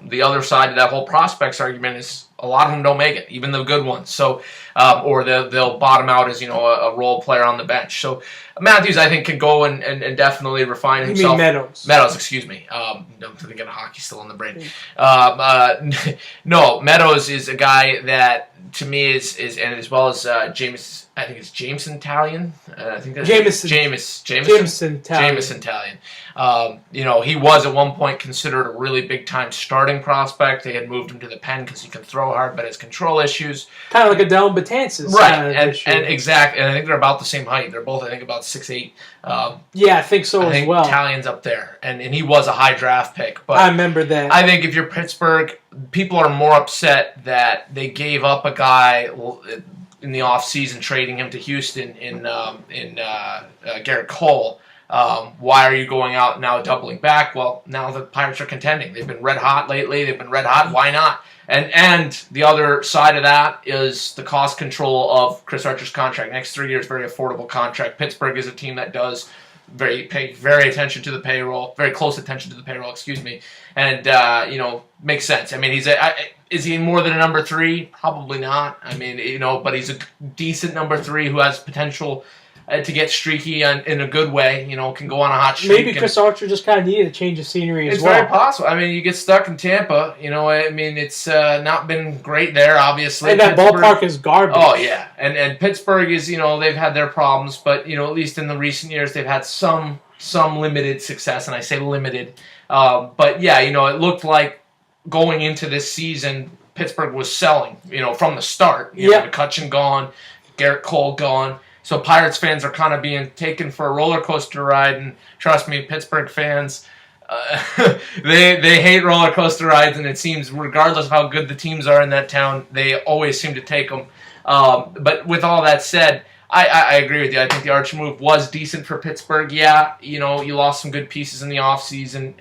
the other side of that whole prospects argument is a lot of them don't make it, even the good ones. So, or they'll bottom out as, a role player on the bench. So, Matthews, I think, can go and definitely refine himself. You mean Meadows? Meadows, excuse me. I'm thinking of hockey still in the brain. No, Meadows is a guy that, to me, is and as well as James. I think it's Jameson Talion. I think that's Jameson Talion. He was at one point considered a really big-time starting prospect. They had moved him to the pen because he can throw hard, but has control issues. Kind of like a Dylan Betances. Right, and exactly. And I think they're about the same height. They're both, I think, about 6'8". Yeah, I think so as well. Talion's up there, and he was a high draft pick. But I remember that. I think if you're Pittsburgh, people are more upset that they gave up a guy in the offseason, trading him to Houston in Garrett Cole. Why are you going out now doubling back? Well, now the Pirates are contending. They've been red hot lately. They've been red hot. Why not? And the other side of that is the cost control of Chris Archer's contract. Next 3 years, very affordable contract. Pittsburgh is a team that does pay very attention to the payroll, very close attention to the payroll, excuse me. And, makes sense. I mean, is he more than a number 3? Probably not. I mean, but he's a decent number 3 who has potential to get streaky in a good way. Can go on a hot streak. Maybe Chris Archer just kind of needed a change of scenery as well. It's very possible. I mean, you get stuck in Tampa. It's not been great there, obviously. And that ballpark is garbage. Oh, yeah. And Pittsburgh is, they've had their problems, but, at least in the recent years, they've had some limited success, and I say limited. But, yeah, it looked like going into this season, Pittsburgh was selling, from the start. McCutchen gone, Garrett Cole gone. So Pirates fans are kind of being taken for a roller coaster ride, and trust me, Pittsburgh fans, they hate roller coaster rides, and it seems regardless of how good the teams are in that town, they always seem to take them. But with all that said, I agree with you. I think the Archer move was decent for Pittsburgh. Yeah, you lost some good pieces in the offseason,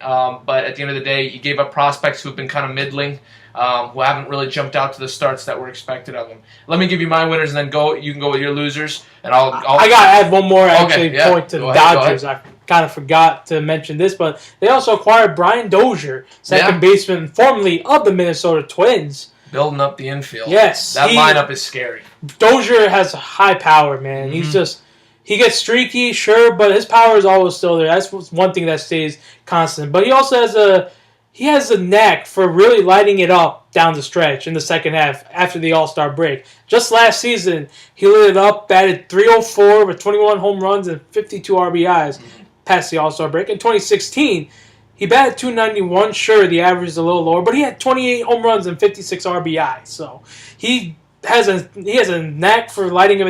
but at the end of the day, you gave up prospects who have been kind of middling, who haven't really jumped out to the starts that were expected of them. Let me give you my winners, and then you can go with your losers, and I'll I got to add one more point to the Dodgers. I kind of forgot to mention this, but they also acquired Brian Dozier, second baseman formerly of the Minnesota Twins. Building up the infield. Yes. That lineup is scary. Dozier has high power, man. Mm-hmm. He gets streaky, sure, but his power is always still there. That's one thing that stays constant. But he also has a knack for really lighting it up down the stretch in the second half after the All-Star break. Just last season, he lit it up, batted .304 with 21 home runs and 52 RBIs past the All-Star break. In 2016, he batted .291. Sure, the average is a little lower, but he had 28 home runs and 56 RBI. So he has a knack for lighting it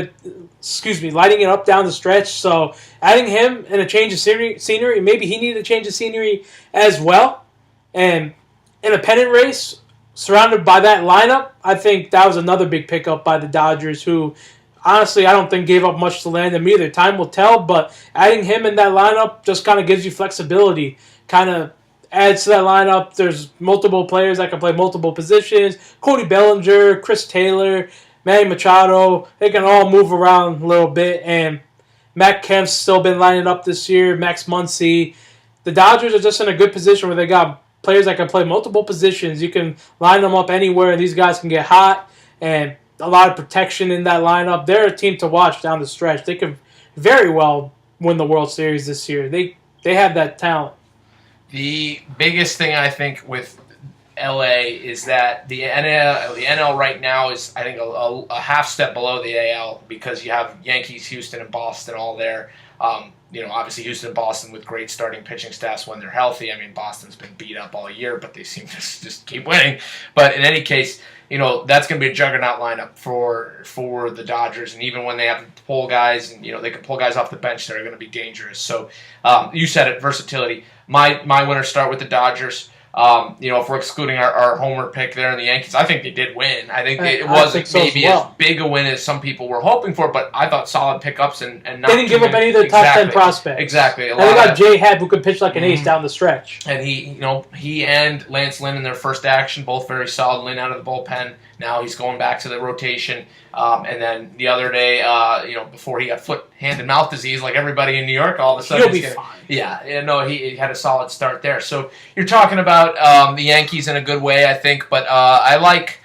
up down the stretch. So adding him and a change of scenery, maybe he needed a change of scenery as well. And in a pennant race, surrounded by that lineup, I think that was another big pickup by the Dodgers, who honestly I don't think gave up much to land them either. Time will tell, but adding him in that lineup just kind of gives you flexibility. Kind of adds to that lineup. There's multiple players that can play multiple positions. Cody Bellinger, Chris Taylor, Manny Machado. They can all move around a little bit. And Matt Kemp's still been lining up this year. Max Muncy. The Dodgers are just in a good position where they got players that can play multiple positions. You can line them up anywhere, and these guys can get hot. And a lot of protection in that lineup. They're a team to watch down the stretch. They could very well win the World Series this year. They have that talent. The biggest thing I think with LA is that the NL right now is, I think, a half step below the AL because you have Yankees, Houston, and Boston all there. Obviously Houston and Boston with great starting pitching staffs when they're healthy. I mean, Boston's been beat up all year, but they seem to just keep winning. But in any case, that's going to be a juggernaut lineup for the Dodgers. And even when they have to pull guys, and they can pull guys off the bench that are going to be dangerous. So you said it, versatility. My winners start with the Dodgers. If we're excluding our homer pick there in the Yankees, I think they did win. I think it wasn't maybe as big a win as some people were hoping for, but I thought solid pickups and not. They didn't give up any of their top 10 prospects. Exactly. And they got Jay Happ, who could pitch like an ace down the stretch. And he and Lance Lynn in their first action, both very solid. Lynn out of the bullpen. Now he's going back to the rotation. And then the other day, before he got foot, hand, and mouth disease, like everybody in New York, all of a sudden he'll be fine. Yeah, he had a solid start there. So you're talking about the Yankees in a good way, I think. But I like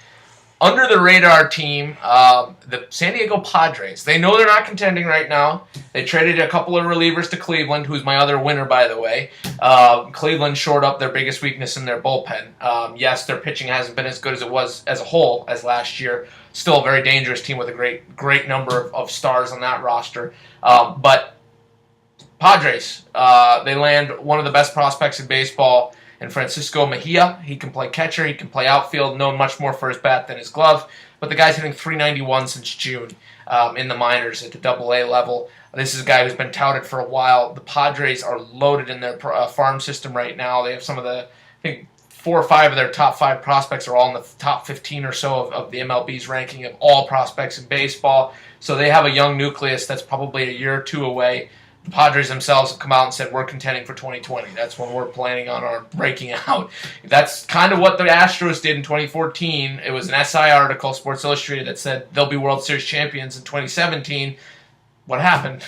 under the radar team, the San Diego Padres. They know they're not contending right now. They traded a couple of relievers to Cleveland, who's my other winner, by the way. Cleveland shored up their biggest weakness in their bullpen. Yes, their pitching hasn't been as good as it was as a whole as last year. Still a very dangerous team with a great number of stars on that roster. But Padres, they land one of the best prospects in baseball in Francisco Mejia. He can play catcher, he can play outfield, known much more for his bat than his glove. But the guy's hitting .391 since June in the minors at the AA level. This is a guy who's been touted for a while. The Padres are loaded in their farm system right now. They have some of I think 4 or 5 of their top 5 prospects are all in the top 15 or so of the MLB's ranking of all prospects in baseball. So they have a young nucleus that's probably a year or two away. The Padres themselves have come out and said, we're contending for 2020. That's when we're planning on our breaking out. That's kind of what the Astros did in 2014. It was an SI article, Sports Illustrated, that said they'll be World Series champions in 2017. What happened?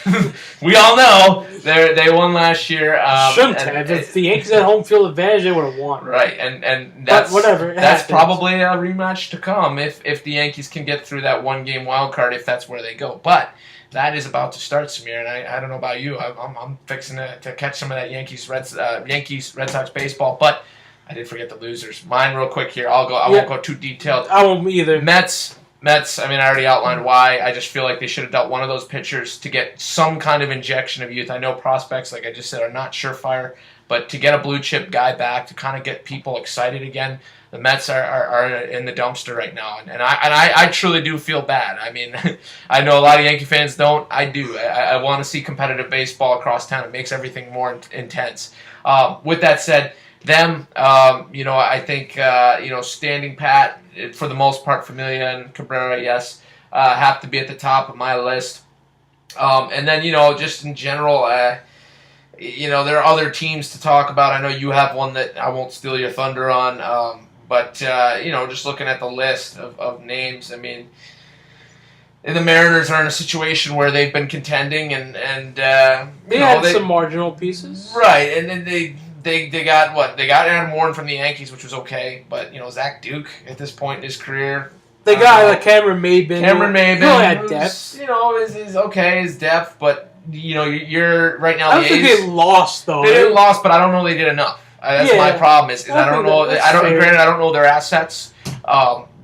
We all know they won last year. Shouldn't have. If the Yankees had home field advantage, they would have won. Right, and that's whatever. That's probably a rematch to come if the Yankees can get through that one-game wild card, if that's where they go. But that is about to start, Samir, and I don't know about you. I'm fixing to catch some of that Yankees Red Sox baseball, but I did forget the losers. Mine real quick here. I won't go too detailed. I won't either. Mets, I mean, I already outlined why. I just feel like they should have dealt one of those pitchers to get some kind of injection of youth. I know prospects, like I just said, are not surefire, but to get a blue-chip guy back to kind of get people excited again, the Mets are in the dumpster right now. And I truly do feel bad. I mean, I know a lot of Yankee fans don't. I do. I want to see competitive baseball across town. It makes everything more intense. With that said, I think, standing pat, for the most part, Familia and Cabrera, yes, have to be at the top of my list. And then, just in general, there are other teams to talk about. I know you have one that I won't steal your thunder on. But just looking at the list of names, I mean, the Mariners are in a situation where they've been contending and they had some marginal pieces. Right, and then they got what? They got Aaron Warren from the Yankees, which was okay. But, Zach Duke at this point in his career. They got Cameron Maybin. Cameron Maybin. He had depth. Is okay, his depth, but, you're right now. I don't think they lost, though. They didn't lost, but I don't know they did enough. That's my problem. Is I don't know. Granted, I don't know their assets.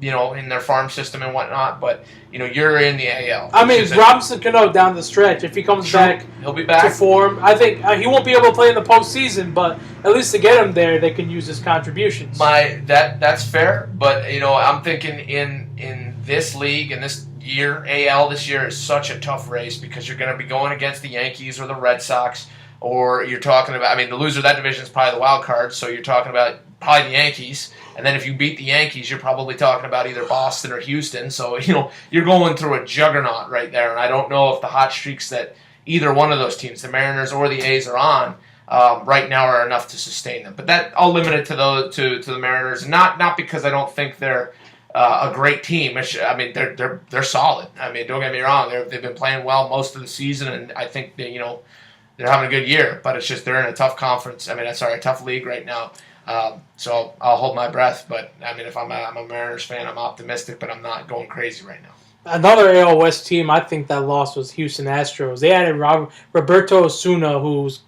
In their farm system and whatnot, but you're in the AL. I mean, Robinson Cano down the stretch. If he comes back, he'll be back to form. I think he won't be able to play in the postseason, but at least to get him there, they can use his contributions. That's fair, but I'm thinking in this league in this year, AL this year is such a tough race because you're going to be going against the Yankees or the Red Sox, or you're talking about. I mean, the loser of that division is probably the wild card, so you're talking about probably the Yankees. And then if you beat the Yankees, you're probably talking about either Boston or Houston. So, you're going through a juggernaut right there. And I don't know if the hot streaks that either one of those teams, the Mariners or the A's, are on right now are enough to sustain them. But I'll limit it to the Mariners. And not because I don't think they're a great team. I mean, they're solid. I mean, don't get me wrong. They've been playing well most of the season. And I think they're having a good year. But it's just they're in a tough conference. A tough league right now. So I'll hold my breath, but I mean, if I'm a Mariners fan, I'm optimistic, but I'm not going crazy right now. Another AL West team I think that lost was Houston Astros. They added Roberto Osuna, who's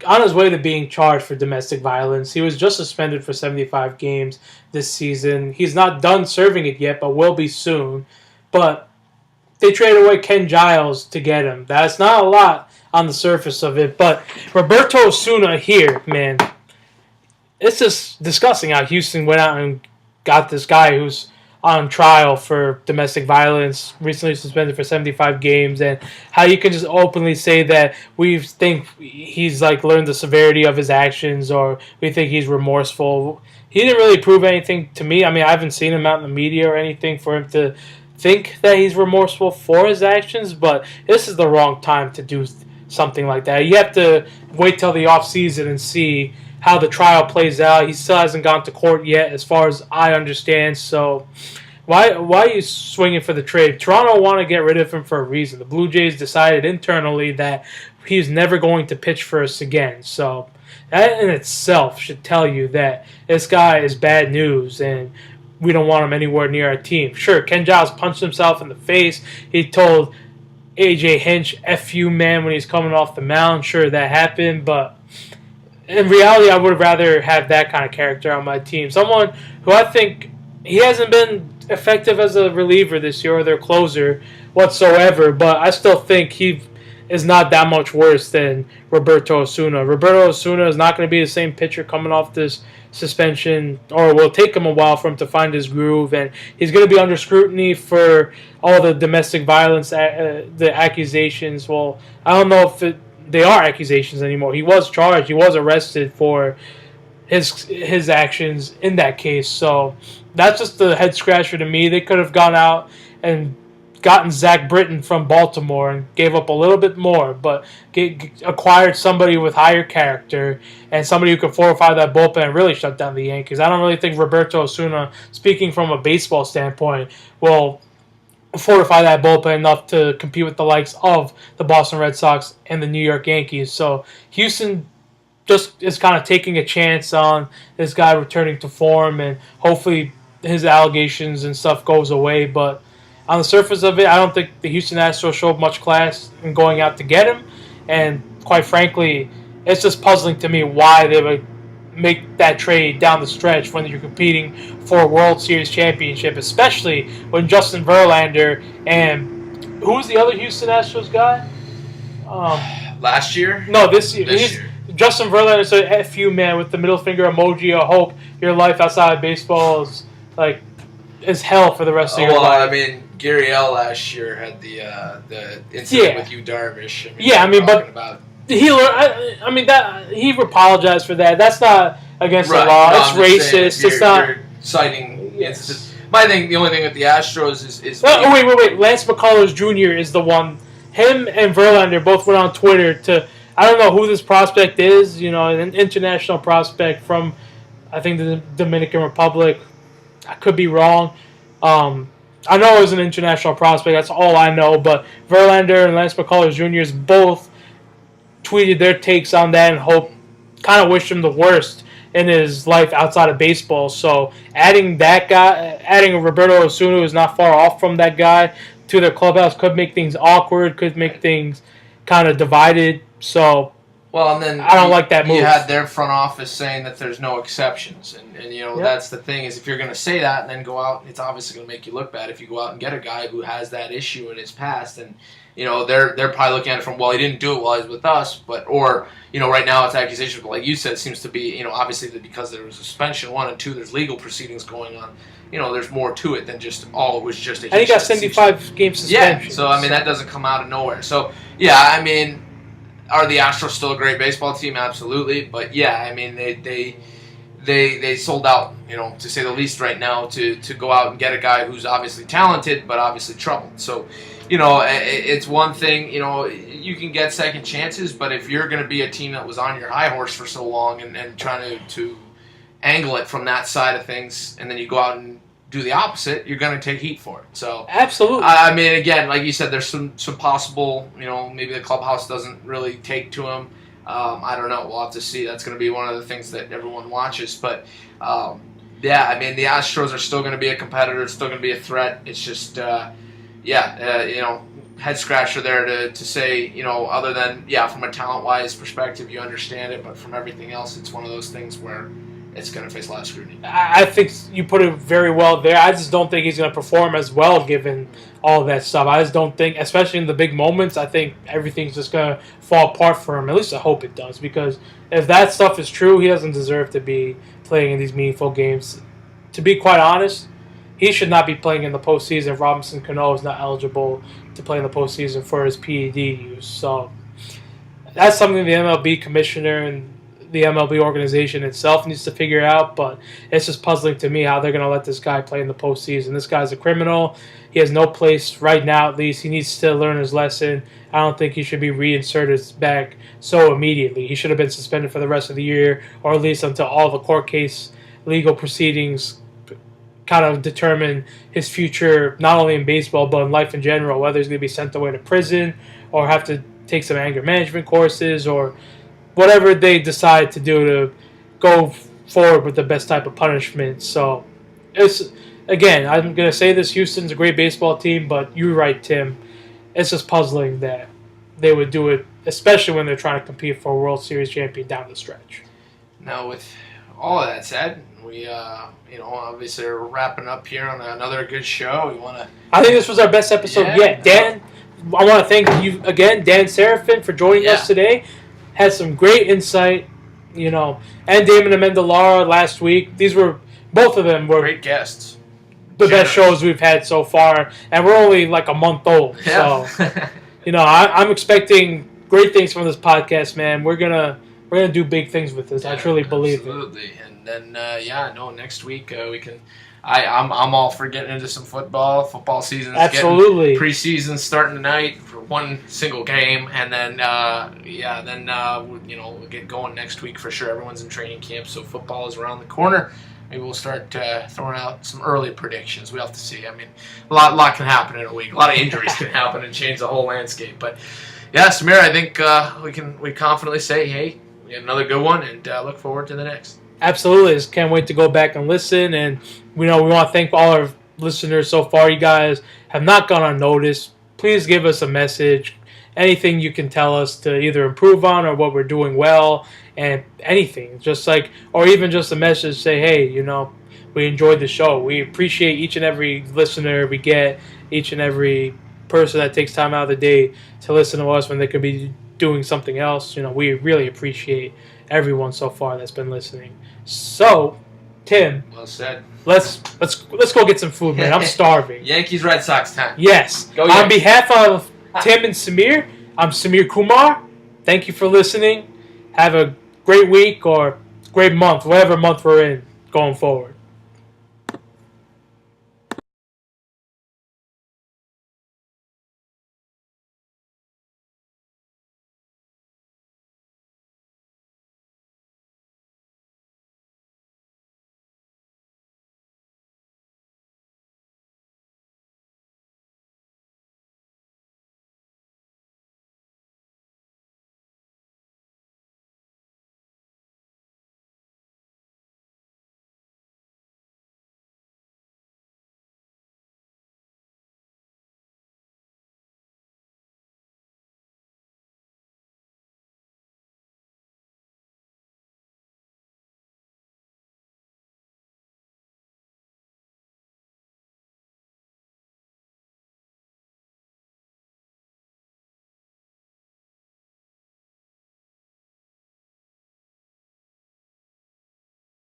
on his way to being charged for domestic violence. He was just suspended for 75 games this season. He's not done serving it yet, but will be soon. But they traded away Ken Giles to get him. That's not a lot on the surface of it, but Roberto Osuna here, man. It's just disgusting how Houston went out and got this guy who's on trial for domestic violence, recently suspended for 75 games, and how you can just openly say that we think he's learned the severity of his actions or we think he's remorseful. He didn't really prove anything to me. I mean, I haven't seen him out in the media or anything for him to think that he's remorseful for his actions, but this is the wrong time to do something like that. You have to wait till the offseason and see how the trial plays out. He still hasn't gone to court yet, as far as I understand. So, why are you swinging for the trade? Toronto want to get rid of him for a reason. The Blue Jays decided internally that he's never going to pitch for us again. So, that in itself should tell you that this guy is bad news, and we don't want him anywhere near our team. Sure, Ken Giles punched himself in the face. He told AJ Hinch, "F you, man," when he's coming off the mound. Sure, that happened, but in reality, I would rather have that kind of character on my team. Someone who I think he hasn't been effective as a reliever this year or their closer whatsoever, but I still think he is not that much worse than Roberto Osuna. Roberto Osuna is not going to be the same pitcher coming off this suspension, or it will take him a while for him to find his groove, and he's going to be under scrutiny for all the domestic violence, the accusations. Well, I don't know if they are accusations anymore. He was charged. He was arrested for his actions in that case. So that's just the head scratcher to me. They could have gone out and gotten Zach Britton from Baltimore and gave up a little bit more, but acquired somebody with higher character and somebody who could fortify that bullpen and really shut down the Yankees. I don't really think Roberto Osuna, speaking from a baseball standpoint, will fortify that bullpen enough to compete with the likes of the Boston Red Sox and the New York Yankees. So Houston just is kind of taking a chance on this guy returning to form, and hopefully his allegations and stuff goes away. But on the surface of it, I don't think the Houston Astros showed much class in going out to get him. And quite frankly, it's just puzzling to me why they would make that trade down the stretch when you're competing for a World Series championship, especially when Justin Verlander and who was the other Houston Astros guy? Last year? No, this year. Justin Verlander said, "F you, man," with the middle finger emoji. I hope your life outside of baseball is hell for the rest of your life. Well, I mean, Gary L. last year had the incident with Yu Darvish. He apologized for that. That's not against the law. No, it's racist. It's not. You're citing instances. My thing, the only thing with the Astros is. Wait. Lance McCullers Jr. is the one him and Verlander both went on Twitter to, I don't know who this prospect is, an international prospect from, I think, the Dominican Republic. I could be wrong. I know it was an international prospect. That's all I know. But Verlander and Lance McCullers Jr.'s both tweeted their takes on that and kind of wished him the worst in his life outside of baseball. So adding Roberto Osuna, who's not far off from that guy, to their clubhouse could make things awkward, could make things kind of divided. So, well, and then I don't like that move. You had their front office saying that there's no exceptions, and that's the thing is if you're going to say that and then go out, it's obviously going to make you look bad if you go out and get a guy who has that issue in his past, and they're probably looking at it from, well, he didn't do it while he was with us, or right now it's accusations, but like you said, it seems to be obviously because there was suspension 1 and 2, there's legal proceedings going on. There's more to it than just it was just a. And he got 75 game suspension. Yeah, so I mean that doesn't come out of nowhere. So yeah, I mean, are the Astros still a great baseball team? Absolutely, but yeah, I mean they sold out, to say the least right now to go out and get a guy who's obviously talented but obviously troubled. So it's one thing, you can get second chances, but if you're going to be a team that was on your high horse for so long and trying to angle it from that side of things, and then you go out and do the opposite, you're going to take heat for it. So absolutely. I mean, again, like you said, there's some possible, maybe the clubhouse doesn't really take to him. I don't know. We'll have to see. That's going to be one of the things that everyone watches. But yeah, I mean, the Astros are still going to be a competitor. It's still going to be a threat. It's just head scratcher there to say, other than, from a talent-wise perspective, you understand it, but from everything else, it's one of those things where it's going to face a lot of scrutiny. I think you put it very well there. I just don't think he's going to perform as well given all of that stuff. I just don't think, especially in the big moments, I think everything's just going to fall apart for him. At least I hope it does, because if that stuff is true, he doesn't deserve to be playing in these meaningful games. To be quite honest, he should not be playing in the postseason. Robinson Cano is not eligible to play in the postseason for his PED use. So that's something the MLB commissioner and the MLB organization itself needs to figure out, but it's just puzzling to me how they're going to let this guy play in the postseason. This guy's a criminal. He has no place right now, at least. He needs to learn his lesson. I don't think he should be reinserted back so immediately. He should have been suspended for the rest of the year, or at least until all the court case legal proceedings kind of determine his future, not only in baseball, but in life in general, whether he's going to be sent away to prison or have to take some anger management courses or whatever they decide to do to go forward with the best type of punishment. So, again, I'm going to say this, Houston's a great baseball team, but you're right, Tim. It's just puzzling that they would do it, especially when they're trying to compete for a World Series champion down the stretch. Now, with all of that said, we, obviously are wrapping up here on another good show. I think this was our best episode yet. Dan, I want to thank you again, Dan Serafin, for joining us today. Had some great insight, and Damon Amendolara last week. Both of them were great guests. The best shows we've had so far, and we're only like a month old. Yeah. So, I'm expecting great things from this podcast, man. We're gonna do big things with this. I truly believe it. Absolutely. And then next week we can. I'm all for getting into some football. Football season's absolutely. Preseason's starting tonight for one single game, and then we'll get going next week for sure. Everyone's in training camp, so football is around the corner. Maybe we'll start throwing out some early predictions. We have to see. I mean, a lot can happen in a week. A lot of injuries can happen and change the whole landscape. But yeah, Samir, I think we confidently say, hey, we had another good one, and look forward to the next. Absolutely. Just can't wait to go back and listen. And we want to thank all our listeners so far. You guys have not gone unnoticed. Please give us a message. Anything you can tell us to either improve on or what we're doing well, and anything. Or even just a message say, hey, we enjoyed the show. We appreciate each and every listener we get, each and every person that takes time out of the day to listen to us when they could be doing something else. We really appreciate everyone so far that's been listening. So, Tim. Well said. Let's go get some food, man. I'm starving. Yankees Red Sox time. Yes. Go On Yankees. behalf of Tim and Samir, I'm Samir Kumar. Thank you for listening. Have a great week or great month, whatever month we're in going forward.